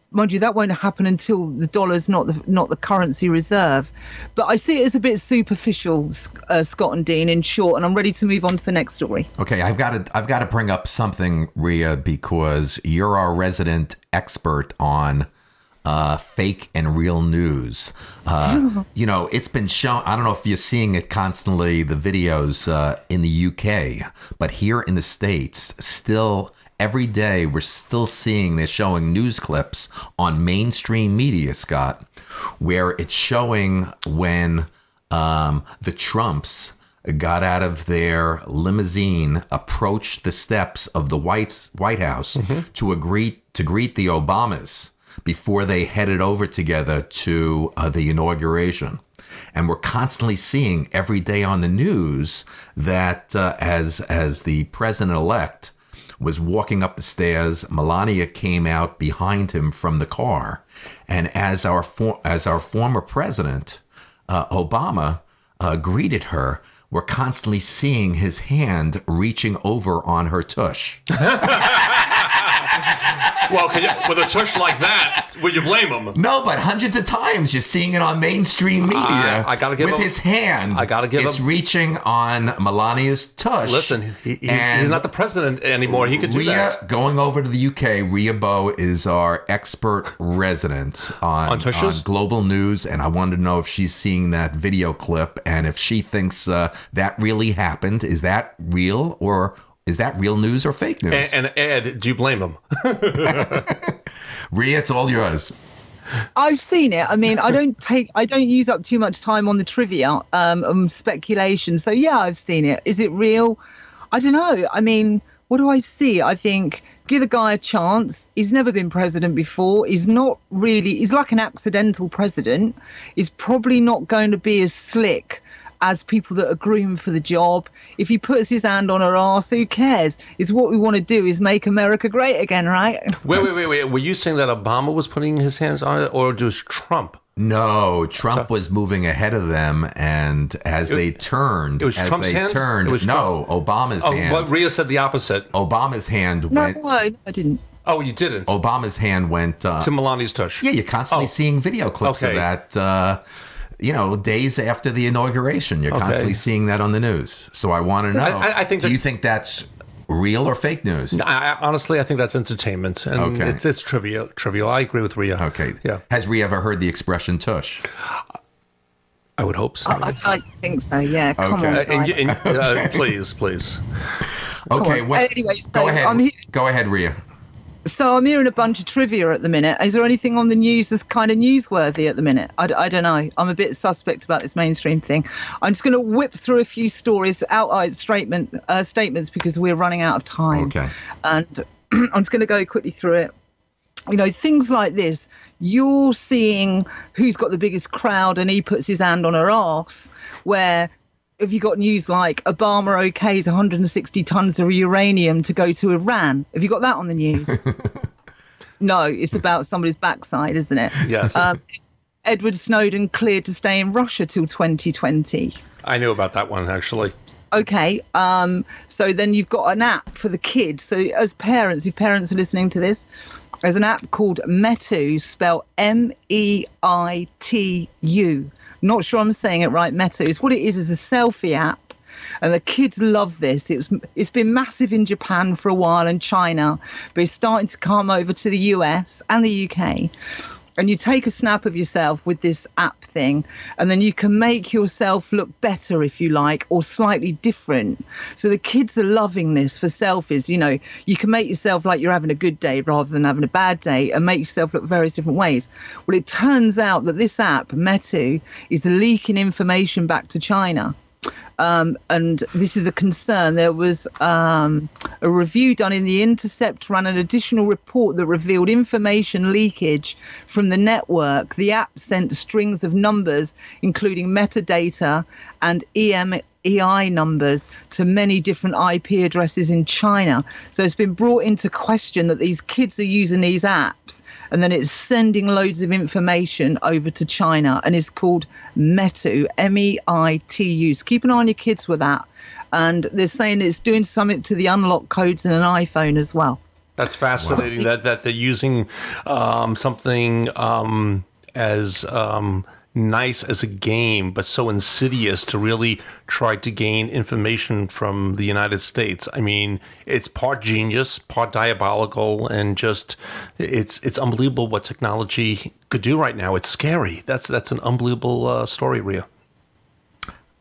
Mind you, that won't happen until the dollar's not the currency reserve. But I see it as a bit superficial, Scott and Dean, in short, and I'm ready to move on to the next story. Okay, I've got to bring up something, Ria, because you're our resident expert on fake and real news. It's been shown, I don't know if you're seeing it constantly, the videos in the UK, but here in the States, still every day we're still seeing, they're showing news clips on mainstream media, Scott, where it's showing when the Trumps got out of their limousine, approached the steps of the White House to greet the Obamas before they headed over together to the inauguration. And we're constantly seeing every day on the news that as the president-elect was walking up the stairs, Melania came out behind him from the car. And as our former president, Obama, greeted her, we're constantly seeing his hand reaching over on her tush. Well, with a tush like that, would you blame him? No, but hundreds of times you're seeing it on mainstream media. I gotta give with him, his hand. I gotta give it's him. reaching on Melania's tush. Listen, he's not the president anymore. He could do that. Going over to the UK, Ria Bowe is our expert resident on global news, and I wanted to know if she's seeing that video clip and if she thinks that really happened. Is that real, or is that real news or fake news? And Ed, do you blame him? Ria, it's all yours. I've seen it. I mean, I don't use up too much time on the trivia, speculation. So yeah, I've seen it. Is it real? I don't know. I mean, what do I see? I think give the guy a chance. He's never been president before. He's like an accidental president. He's probably not going to be as slick as people that are groomed for the job. If he puts his hand on her arse, who cares? It's what we want to do is make America great again, right? Wait. Were you saying that Obama was putting his hands on it, or was Trump? No, Trump was moving ahead of them, and as they turned... It was Trump's hand? Obama's hand. But Ria said the opposite. Obama's hand went... No, I didn't. Oh, you didn't? Obama's hand went... to Melania's tush. Yeah, you're constantly seeing video clips of that... days after the inauguration, you're constantly seeing that on the news. So I want to know, do you think that's real or fake news? No, honestly, I think that's entertainment. And it's trivial. I agree with Ria. Okay. Yeah. Has Ria ever heard the expression tush? I would hope so. I think so, yeah. Come on, please. Okay, anyway, so go ahead. Go ahead, Ria. So I'm hearing a bunch of trivia at the minute. Is there anything on the news that's kind of newsworthy at the minute? I don't know. I'm a bit suspect about this mainstream thing. I'm just going to whip through a few stories, outright statements, because we're running out of time. Okay. And I'm just going to go quickly through it. Things like this. You're seeing who's got the biggest crowd and he puts his hand on her arse, where... Have you got news like Obama okays 160 tons of uranium to go to Iran? Have you got that on the news? No, it's about somebody's backside, isn't it? Yes. Edward Snowden cleared to stay in Russia till 2020. I knew about that one, actually. Okay. So then you've got an app for the kids. So as parents, if parents are listening to this, there's an app called Metu, spelled MEITU. Not sure I'm saying it right, Metu. What it is a selfie app, and the kids love this. It's been massive in Japan for a while and China, but it's starting to come over to the US and the UK. And you take a snap of yourself with this app thing, and then you can make yourself look better, if you like, or slightly different. So the kids are loving this for selfies. You can make yourself like you're having a good day rather than having a bad day, and make yourself look various different ways. Well, it turns out that this app, Metu, is leaking information back to China. and this is a concern. There was a review done in The Intercept, ran an additional report that revealed information leakage from the network. The app sent strings of numbers, including metadata and EI numbers, to many different IP addresses in China. So it's been brought into question that these kids are using these apps and then it's sending loads of information over to China, and it's called Meitu, MEITU. So keep an eye on your kids with that. And they're saying it's doing something to the unlock codes in an iPhone as well. That's fascinating. Wow. That they're using something as nice as a game, but so insidious to really try to gain information from the United States. I mean, it's part genius, part diabolical, and just it's unbelievable what technology could do right now. It's scary. That's an unbelievable story, Rhea.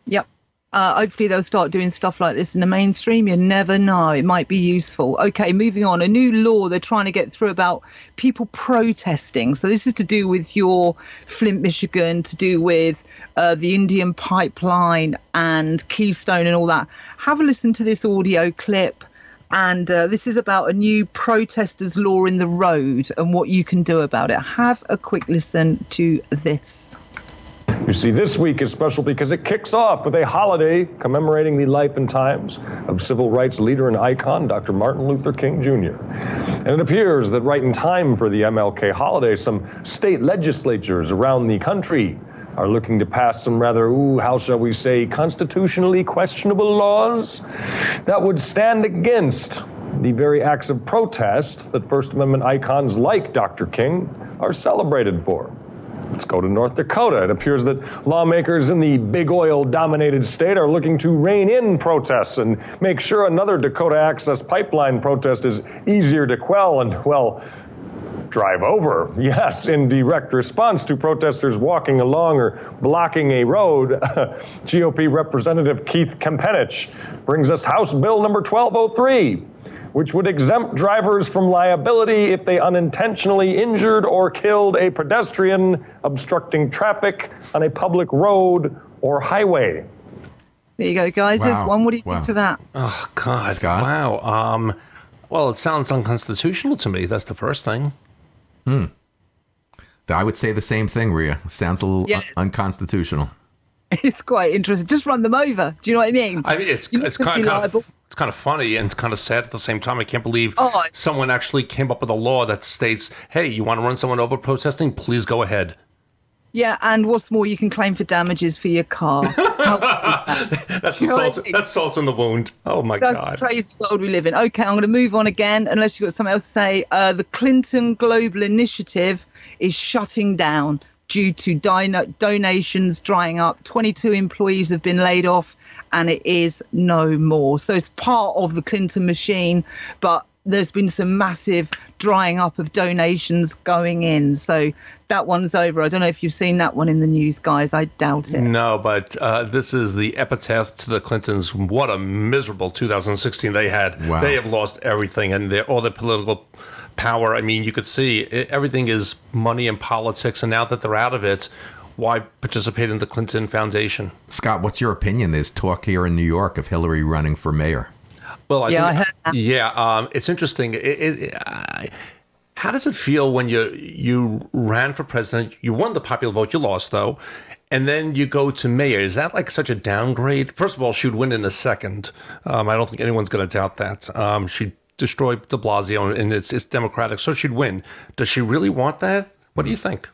Yep. Hopefully they'll start doing stuff like this in the mainstream. You never know. It might be useful. Okay, moving on. A new law they're trying to get through about people protesting. So this is to do with your Flint, Michigan, to do with the Indian pipeline and Keystone and all that. Have a listen to this audio clip. And this is about a new protesters law in the road and what you can do about it. Have a quick listen to this. You see, this week is special because it kicks off with a holiday commemorating the life and times of civil rights leader and icon, Dr. Martin Luther King Jr. And it appears that right in time for the MLK holiday, some state legislatures around the country are looking to pass some rather, how shall we say, constitutionally questionable laws that would stand against the very acts of protest that First Amendment icons like Dr. King are celebrated for. Let's go to North Dakota. It appears that lawmakers in the big oil-dominated state are looking to rein in protests and make sure another Dakota Access Pipeline protest is easier to quell and, well, drive over. Yes, in direct response to protesters walking along or blocking a road, GOP Representative Keith Kempenich brings us House Bill number 1203, which would exempt drivers from liability if they unintentionally injured or killed a pedestrian obstructing traffic on a public road or highway. There you go, guys. Wow. There's one. What do you think to that? Oh, God. Scott? Wow. Well, it sounds unconstitutional to me. That's the first thing. I would say the same thing, Rhea. Sounds a little unconstitutional. It's quite interesting. Just run them over. Do you know what I mean? I mean, it's kind of funny and it's kind of sad at the same time. I can't believe someone actually came up with a law that states, hey, you want to run someone over protesting? Please go ahead. Yeah, and what's more, you can claim for damages for your car. That's salt in the wound. Oh, my God. That's the crazy world we live in. Okay, I'm going to move on again, unless you've got something else to say. The Clinton Global Initiative is shutting down due to donations drying up. 22 employees have been laid off, and it is no more. So it's part of the Clinton machine, but there's been some massive drying up of donations going in. So that one's over. I don't know if you've seen that one in the news, guys. I doubt it. No, but this is the epitaph to the Clintons. What a miserable 2016 they had. Wow. They have lost everything, and all their political power. I mean, you could see everything is money and politics, and now that they're out of it, why participate in the Clinton Foundation? Scott, what's your opinion? There's talk here in New York of Hillary running for mayor. Well, I heard that. Yeah, it's interesting. How does it feel when you ran for president? You won the popular vote. You lost, though. And then you go to mayor. Is that like such a downgrade? First of all, she would win in a second. I don't think anyone's going to doubt that. She'd destroy de Blasio, and it's Democratic, so she'd win. Does she really want that? What do you think?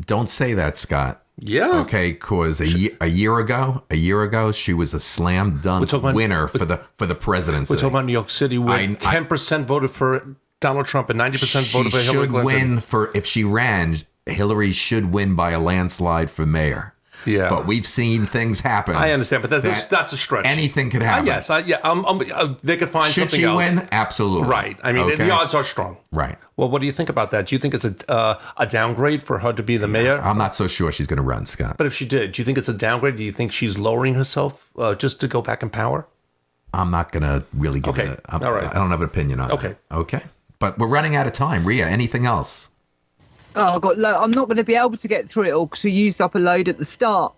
Don't say that, Scott. Yeah. Okay, because a year ago, she was a slam dunk winner for the presidency. We're talking about New York City, where 10% voted for Donald Trump and 90% voted for Hillary Clinton. If she ran, Hillary should win by a landslide for mayor. Yeah, but we've seen things happen. I understand, but that's a stretch. Anything could happen. Yes, they could find something else. Should she win? Absolutely. Right. I mean, the odds are strong. Right. Well, what do you think about that? Do you think it's a downgrade for her to be the mayor? I'm not so sure she's going to run, Scott. But if she did, do you think it's a downgrade? Do you think she's lowering herself just to go back in power? I'm not going to really give it. All right. I don't have an opinion on that. Okay. But we're running out of time. Rhea, anything else? Oh, I'm not going to be able to get through it all because we used up a load at the start.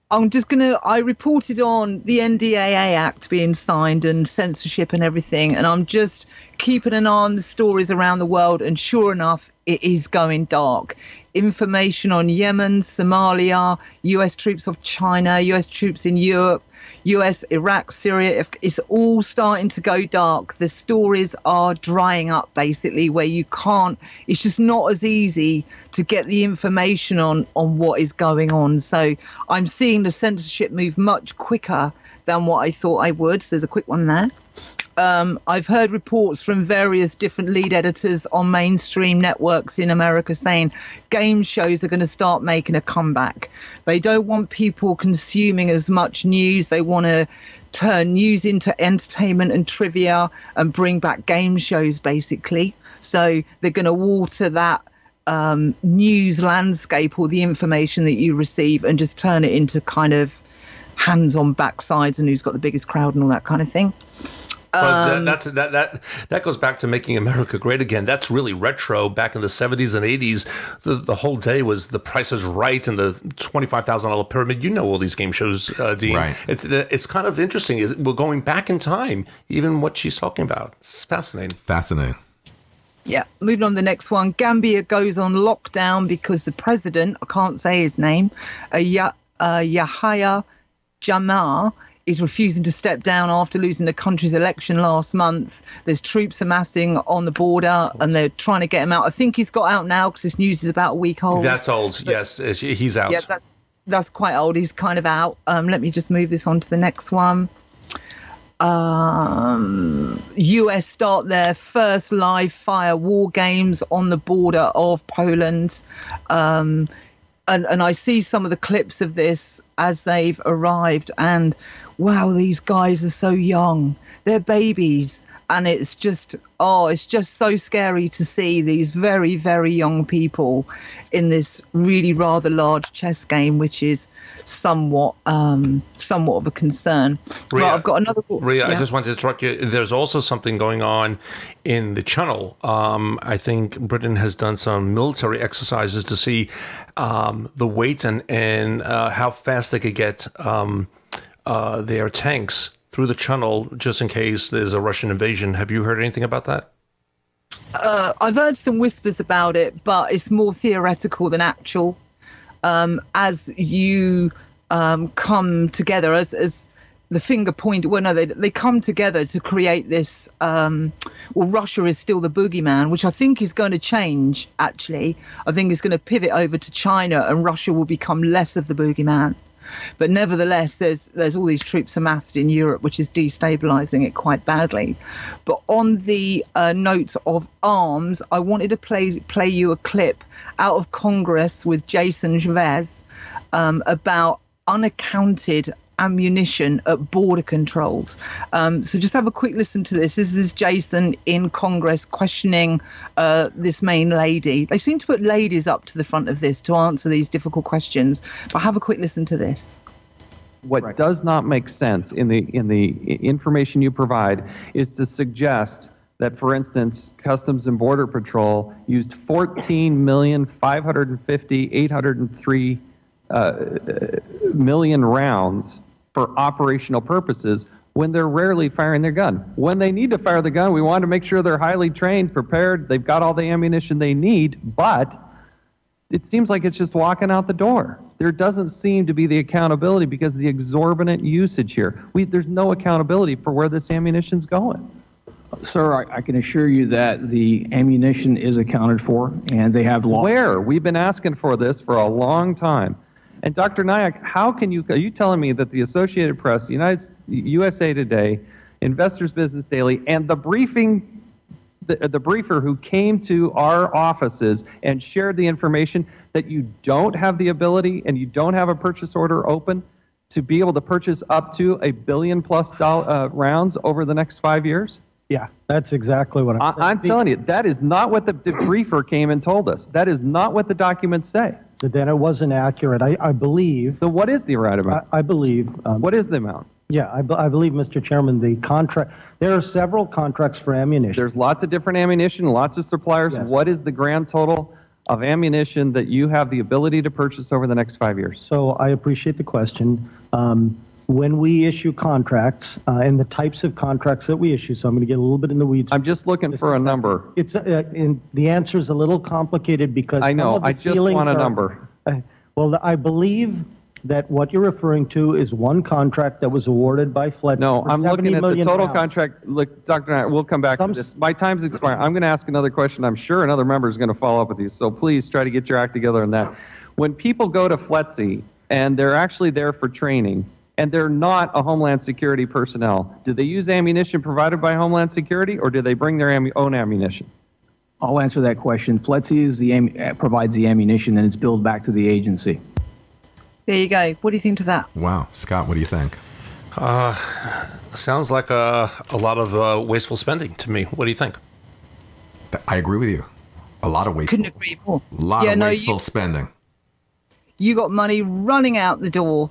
I reported on the NDAA Act being signed and censorship and everything, and I'm just keeping an eye on the stories around the world, and sure enough, it is going dark. Information on Yemen, Somalia, US troops off China, US troops in Europe, US, Iraq, Syria, it's all starting to go dark. The stories are drying up, basically, where you can't, it's just not as easy to get the information on what is going on. So I'm seeing the censorship move much quicker than what I thought I would. So there's a quick one there. I've heard reports from various different lead editors on mainstream networks in America saying game shows are going to start making a comeback. They don't want people consuming as much news. They want to turn news into entertainment and trivia and bring back game shows, basically. So they're going to water that news landscape or the information that you receive and just turn it into kind of hands on backsides and who's got the biggest crowd and all that kind of thing. But that goes back to making America great again. That's really retro. Back in the 70s and 80s, the whole day was The Price is Right and the $25,000 pyramid. You know all these game shows, Dean. Right. It's kind of interesting. We're going back in time, even what she's talking about. It's fascinating. Fascinating. Yeah, moving on to the next one. Gambia goes on lockdown because the president, I can't say his name, Yahya Jammeh, is refusing to step down after losing the country's election last month. There's troops amassing on the border and they're trying to get him out. I think he's got out now because this news is about a week old. That's old, but, yes. He's out. Yeah, that's quite old. He's kind of out. Let me just move this on to the next one. US start their first live fire war games on the border of Poland. And I see some of the clips of this as they've arrived, and wow, these guys are so young. They're babies, and it's just so scary to see these very, very young people in this really rather large chess game, which is somewhat of a concern. Ria, I've got another. Ria, I just wanted to interrupt you. There's also something going on in the Channel. I think Britain has done some military exercises to see the weight and how fast they could get their tanks through the Channel, just in case there's a Russian invasion. Have you heard anything about that? I've heard some whispers about it, but it's more theoretical than actual. As you come together, as the finger point, well, no, they come together to create this. Russia is still the boogeyman, which I think is going to change, actually. I think it's going to pivot over to China and Russia will become less of the boogeyman. But nevertheless, there's all these troops amassed in Europe, which is destabilizing it quite badly. But on the note of arms, I wanted to play you a clip out of Congress with Jason Chavez about unaccounted ammunition at border controls. So just have a quick listen to this. This is Jason in Congress questioning this main lady. They seem to put ladies up to the front of this to answer these difficult questions, but have a quick listen to this. What does not make sense in the information you provide is to suggest that, for instance, Customs and Border Patrol used 14,550,803 million rounds for operational purposes when they're rarely firing their gun. When they need to fire the gun, we want to make sure they're highly trained, prepared, they've got all the ammunition they need, but it seems like it's just walking out the door. There doesn't seem to be the accountability because of the exorbitant usage here. There's no accountability for where this ammunition's going. Sir, I can assure you that the ammunition is accounted for, and they have law. Where? We've been asking for this for a long time. And Dr. Nayak, are you telling me that the Associated Press, USA Today, Investors Business Daily, and the briefer who came to our offices and shared the information, that you don't have the ability and you don't have a purchase order open to be able to purchase up to $1 billion+ rounds over the next 5 years? Yeah, that's exactly what I'm telling you. That is not what the briefer came and told us. That is not what the documents say. Then it wasn't accurate. I believe. So what is the right amount? I believe. What is the amount? Yeah, I believe, Mr. Chairman, the contract. There are several contracts for ammunition. There's lots of different ammunition, lots of suppliers. Yes. What is the grand total of ammunition that you have the ability to purchase over the next 5 years? So I appreciate the question. When we issue contracts and the types of contracts that we issue, so I'm going to get a little bit in the weeds. I'm just looking for a number. It's and the answer is a little complicated because I know. I just want a number. Well, I believe that what you're referring to is one contract that was awarded by Fletcher. No, for I'm looking at the $70 total million. contract. Look, Dr. Knight, we'll come back to this. My time's expired. I'm going to ask another question. I'm sure another member is going to follow up with you. So please try to get your act together on that. When people go to FLETC and they're actually there for training, and they're not a Homeland Security personnel, do they use ammunition provided by Homeland Security, or do they bring their own ammunition? I'll answer that question. FLETC provides the ammunition, and it's billed back to the agency. There you go. What do you think to that? Wow. Scott, what do you think? Sounds like a lot of wasteful spending to me. What do you think? I agree with you. A lot of wasteful. Couldn't agree more. A lot of wasteful spending. You got money running out the door.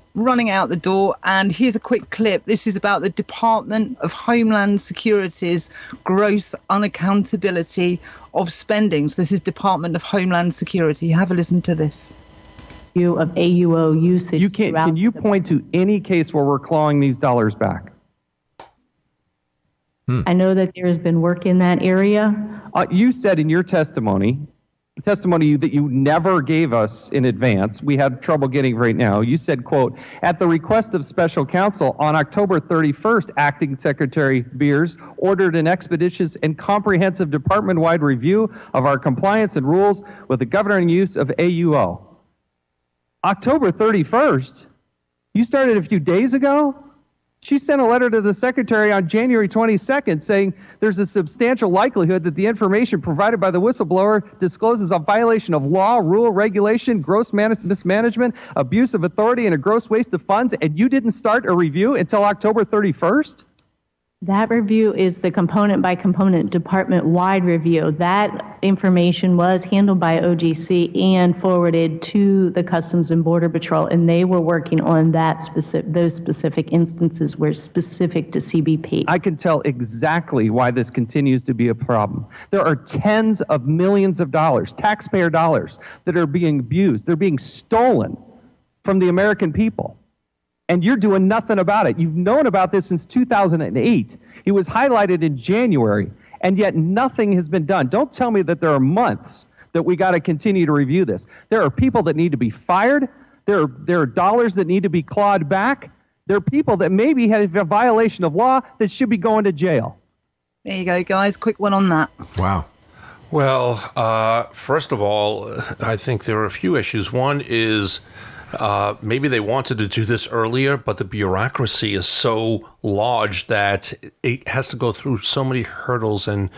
And here's a quick clip. This is about the Department of Homeland Security's gross unaccountability of spending. So this is Department of Homeland Security. Have a listen to this. Of AUO usage. Can you point to any case where we're clawing these dollars back? I know that there has been work in that area. You said in your testimony that you never gave us in advance, we had trouble getting right now. You said, quote, at the request of special counsel on October 31st, Acting Secretary Beers ordered an expeditious and comprehensive department-wide review of our compliance and rules with the governing use of AUO. October 31st? You started a few days ago? She sent a letter to the secretary on January 22nd saying there's a substantial likelihood that the information provided by the whistleblower discloses a violation of law, rule, regulation, gross mismanagement, abuse of authority, and a gross waste of funds, and you didn't start a review until October 31st? That review is the component-by-component department-wide review. That information was handled by OGC and forwarded to the Customs and Border Patrol, and they were working on those specific instances were specific to CBP. I can tell exactly why this continues to be a problem. There are tens of millions of dollars, taxpayer dollars, that are being abused. They're being stolen from the American people. And you're doing nothing about it. You've known about this since 2008. It was highlighted in January, and yet nothing has been done. Don't tell me that there are months that we got to continue to review this. There are people that need to be fired. There are dollars that need to be clawed back. There are people that maybe have a violation of law that should be going to jail. There you go, guys. Quick one on that. Wow. Well, first of all, I think there are a few issues. One is maybe they wanted to do this earlier, but the bureaucracy is so large that it has to go through so many hurdles, and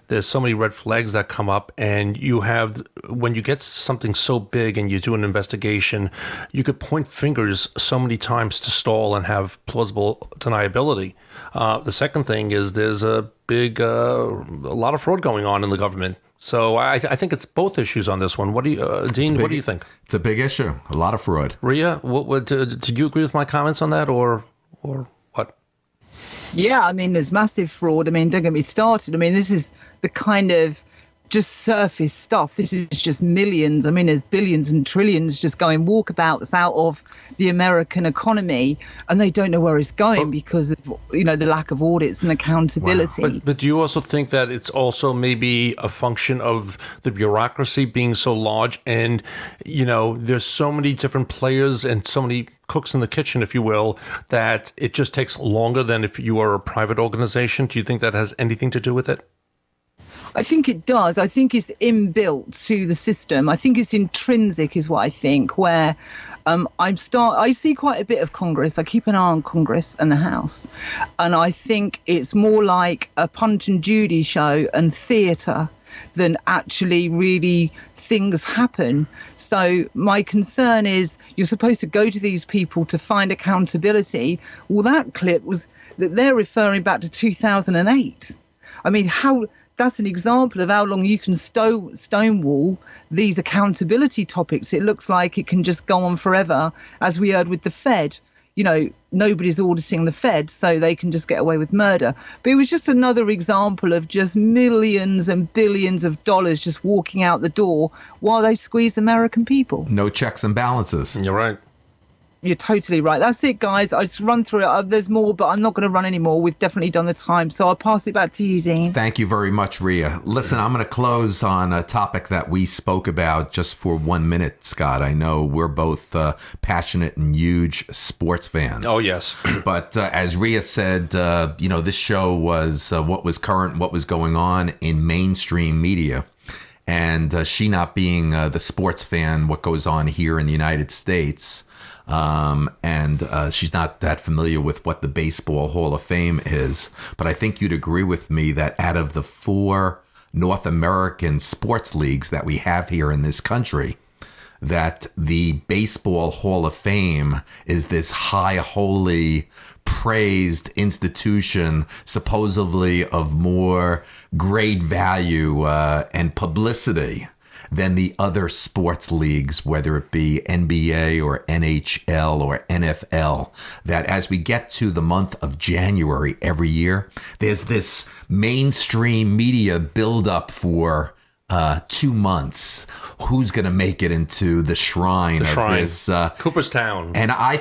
there's so many red flags that come up. And you have, when you get something so big and you do an investigation, you could point fingers so many times to stall and have plausible deniability. The second thing is there's a lot of fraud going on in the government. So I think it's both issues on this one. What do you, Dean? What do you think? It's a big issue. A lot of fraud. Ria, did you agree with my comments on that, or what? Yeah, I mean, there's massive fraud. I mean, don't get me started. I mean, this is the kind of just surface stuff. This is just millions. I mean, there's billions and trillions just going walkabouts out of the American economy, and they don't know where it's going because of, the lack of audits and accountability. Wow. But do you also think that it's also maybe a function of the bureaucracy being so large, and there's so many different players and so many cooks in the kitchen, if you will, that it just takes longer than if you are a private organization? Do you think that has anything to do with it? I think it does. I think it's inbuilt to the system. I think it's intrinsic is what I think, where I see quite a bit of Congress. I keep an eye on Congress and the House. And I think it's more like a Punch and Judy show and theatre than actually really things happen. So my concern is you're supposed to go to these people to find accountability. Well, that clip was that they're referring back to 2008. I mean, that's an example of how long you can stonewall these accountability topics. It looks like it can just go on forever, as we heard with the Fed. nobody's auditing the Fed, so they can just get away with murder. But it was just another example of just millions and billions of dollars just walking out the door while they squeeze American people. No checks and balances. You're right. You're totally right. That's it, guys. I just run through it. There's more, but I'm not going to run anymore. We've definitely done the time. So I'll pass it back to you, Dean. Thank you very much, Rhea. Listen, I'm going to close on a topic that we spoke about just for 1 minute, Scott. I know we're both passionate and huge sports fans. Oh, yes. But as Rhea said, this show was what was current, what was going on in mainstream media. And she not being the sports fan, what goes on here in the United States, and she's not that familiar with what the Baseball Hall of Fame is. But I think you'd agree with me that out of the 4 North American sports leagues that we have here in this country, that the Baseball Hall of Fame is this high, holy, praised institution, supposedly of more great value and publicity than the other sports leagues, whether it be NBA or NHL or NFL, that as we get to the month of January every year, there's this mainstream media buildup for 2 months. Who's going to make it into the shrine of this? Cooperstown. And I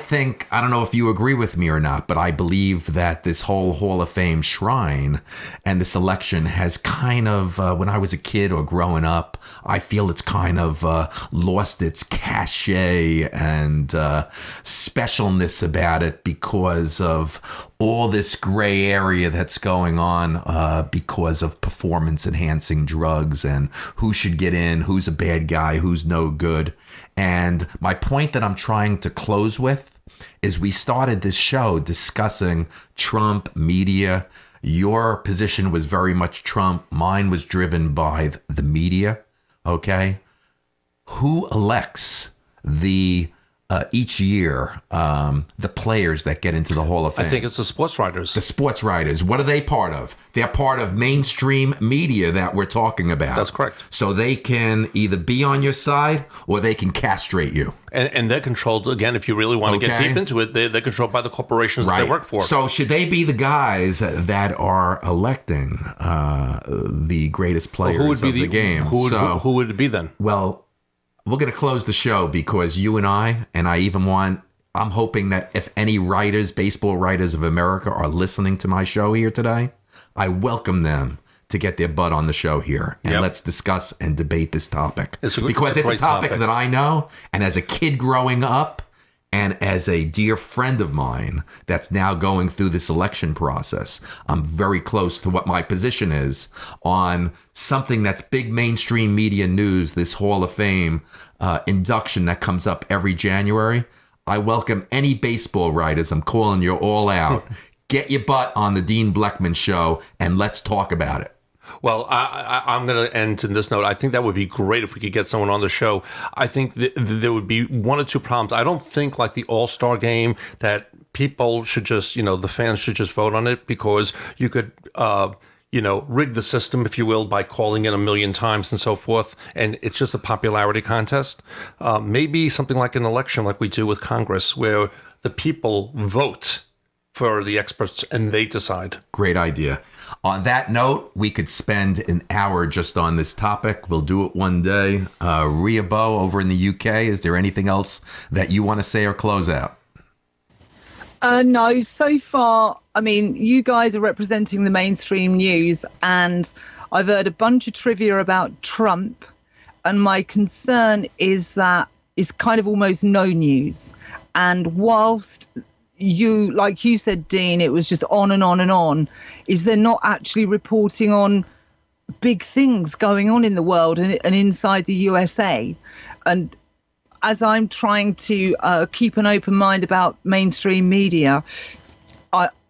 don't know if you agree with me or not, but I believe that this whole Hall of Fame shrine and the selection has kind of, when I was a kid or growing up, I feel it's kind of lost its cachet and specialness about it because of all this gray area that's going on because of performance enhancing drugs and who should get in, who's a bad guy, who's no good. And my point that I'm trying to close with is we started this show discussing Trump, media. Your position was very much Trump. Mine was driven by the media. Okay. Who elects each year, the players that get into the Hall of Fame? I think it's the sports writers. The sports writers. What are they part of? They're part of mainstream media that we're talking about. That's correct. So they can either be on your side or they can castrate you. And they're controlled, again, if you really want to get deep into it, they're controlled by the corporations that they work for. So should they be the guys that are electing the greatest players of the game? Who would it be then? Well, we're going to close the show because you and I'm hoping that if any writers, baseball writers of America are listening to my show here today, I welcome them to get their butt on the show here. And let's discuss and debate this topic. Because it's a topic that I know. And as a kid growing up and as a dear friend of mine that's now going through this election process, I'm very close to what my position is on something that's big mainstream media news, this Hall of Fame induction that comes up every January. I welcome any baseball writers. I'm calling you all out. Get your butt on the Dean Bleckman Show and let's talk about it. Well, I'm going to end in this note. I think that would be great if we could get someone on the show. I think there would be 1 or 2 problems. I don't think like the All-Star game that people should just, the fans should just vote on it because you could, rig the system, if you will, by calling in 1 million times and so forth. And it's just a popularity contest. Maybe something like an election like we do with Congress where the people vote for the experts and they decide. Great idea. On that note, we could spend an hour just on this topic. We'll do it one day. Rhea Bo over in the UK, is there anything else that you want to say or close out? No, so far, you guys are representing the mainstream news and I've heard a bunch of trivia about Trump and my concern is that it's kind of almost no news. And whilst like you said, Dean, it was just on and on and on, is they're not actually reporting on big things going on in the world and inside the USA. And as I'm trying to keep an open mind about mainstream media,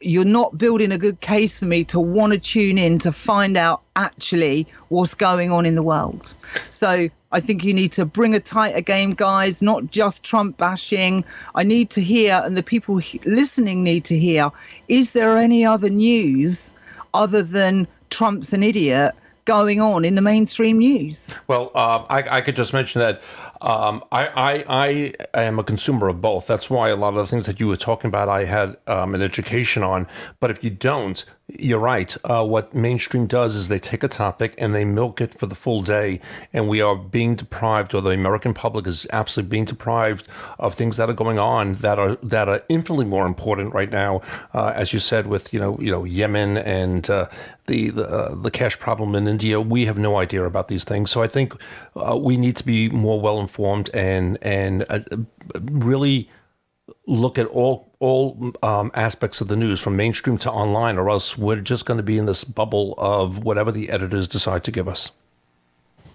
you're not building a good case for me to want to tune in to find out actually what's going on in the world. So I think you need to bring a tighter game, guys, not just Trump bashing. I need to hear, and the people listening need to hear, is there any other news other than Trump's an idiot going on in the mainstream news? Well, I could just mention that I am a consumer of both. That's why a lot of the things that you were talking about, I had an education on. But if you don't, you're right. What mainstream does is they take a topic and they milk it for the full day. And we are being deprived, or the American public is absolutely being deprived of things that are going on that are infinitely more important right now. As you said, with Yemen and the cash problem in India, we have no idea about these things. So I think we need to be more well informed and really look at all aspects of the news, from mainstream to online, or else we're just going to be in this bubble of whatever the editors decide to give us.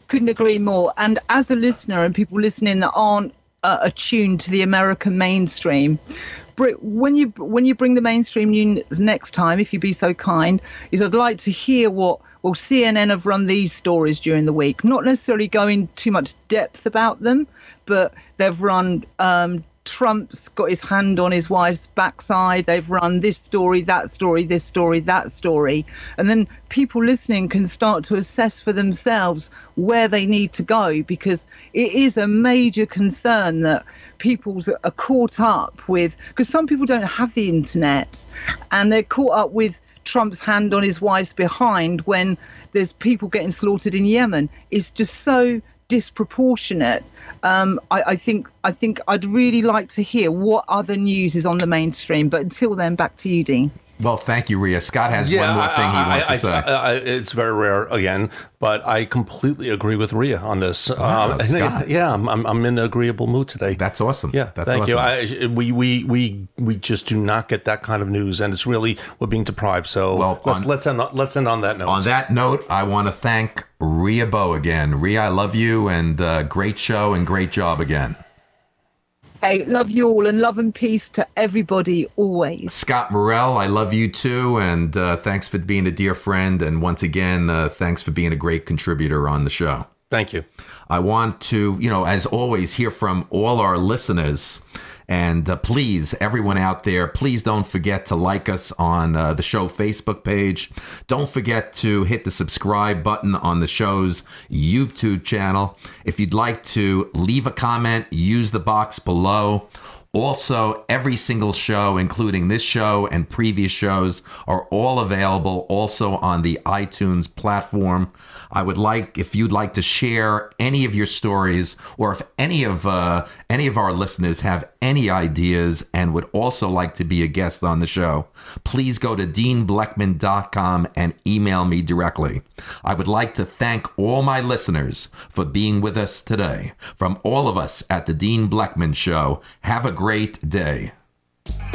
Couldn't agree more. And as a listener, and people listening that aren't attuned to the American mainstream, when you bring the mainstream news next time, if you'd be so kind, I'd like to hear what CNN have run these stories during the week. Not necessarily going too much depth about them, but they've run Trump's got his hand on his wife's backside. They've run this story, that story, this story, that story. And then people listening can start to assess for themselves where they need to go, because it is a major concern that people are caught up with, because some people don't have the internet and they're caught up with Trump's hand on his wife's behind when there's people getting slaughtered in Yemen. It's just so disproportionate. I think I'd really like to hear what other news is on the mainstream. But until then, back to you, Dean. Well, thank you, Rhea. Scott has one more thing he wants to say. It's very rare again, but I completely agree with Rhea on this. Scott. Yeah, I'm in an agreeable mood today. That's awesome. Yeah, that's thank awesome. you. We just do not get that kind of news, and it's really, we're being deprived. So let's end on that note. On that note, I want to thank Rhea Bow again. Rhea, I love you, and great show and great job again. Hey, love you all, and love and peace to everybody always. Scott Morrell, I love you too, and thanks for being a dear friend, and once again, thanks for being a great contributor on the show. Thank you. I want to, as always, hear from all our listeners. And please, everyone out there, please don't forget to like us on the show Facebook page. Don't forget to hit the subscribe button on the show's YouTube channel. If you'd like to leave a comment, use the box below. Also, every single show, including this show and previous shows, are all available also on the iTunes platform. I would like, if you'd like to share any of your stories, or if any of our listeners have any ideas and would also like to be a guest on the show, please go to deanbleckman.com and email me directly. I would like to thank all my listeners for being with us today. From all of us at the Dean Bleckman Show, have a great day.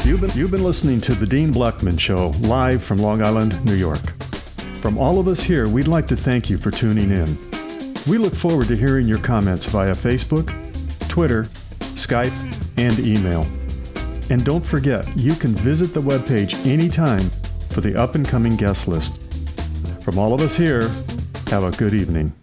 You've been listening to The Dean Bleckman Show, live from Long Island, New York. From all of us here, we'd like to thank you for tuning in. We look forward to hearing your comments via Facebook, Twitter, Skype, and email. And don't forget, you can visit the webpage anytime for the up-and-coming guest list. From all of us here, have a good evening.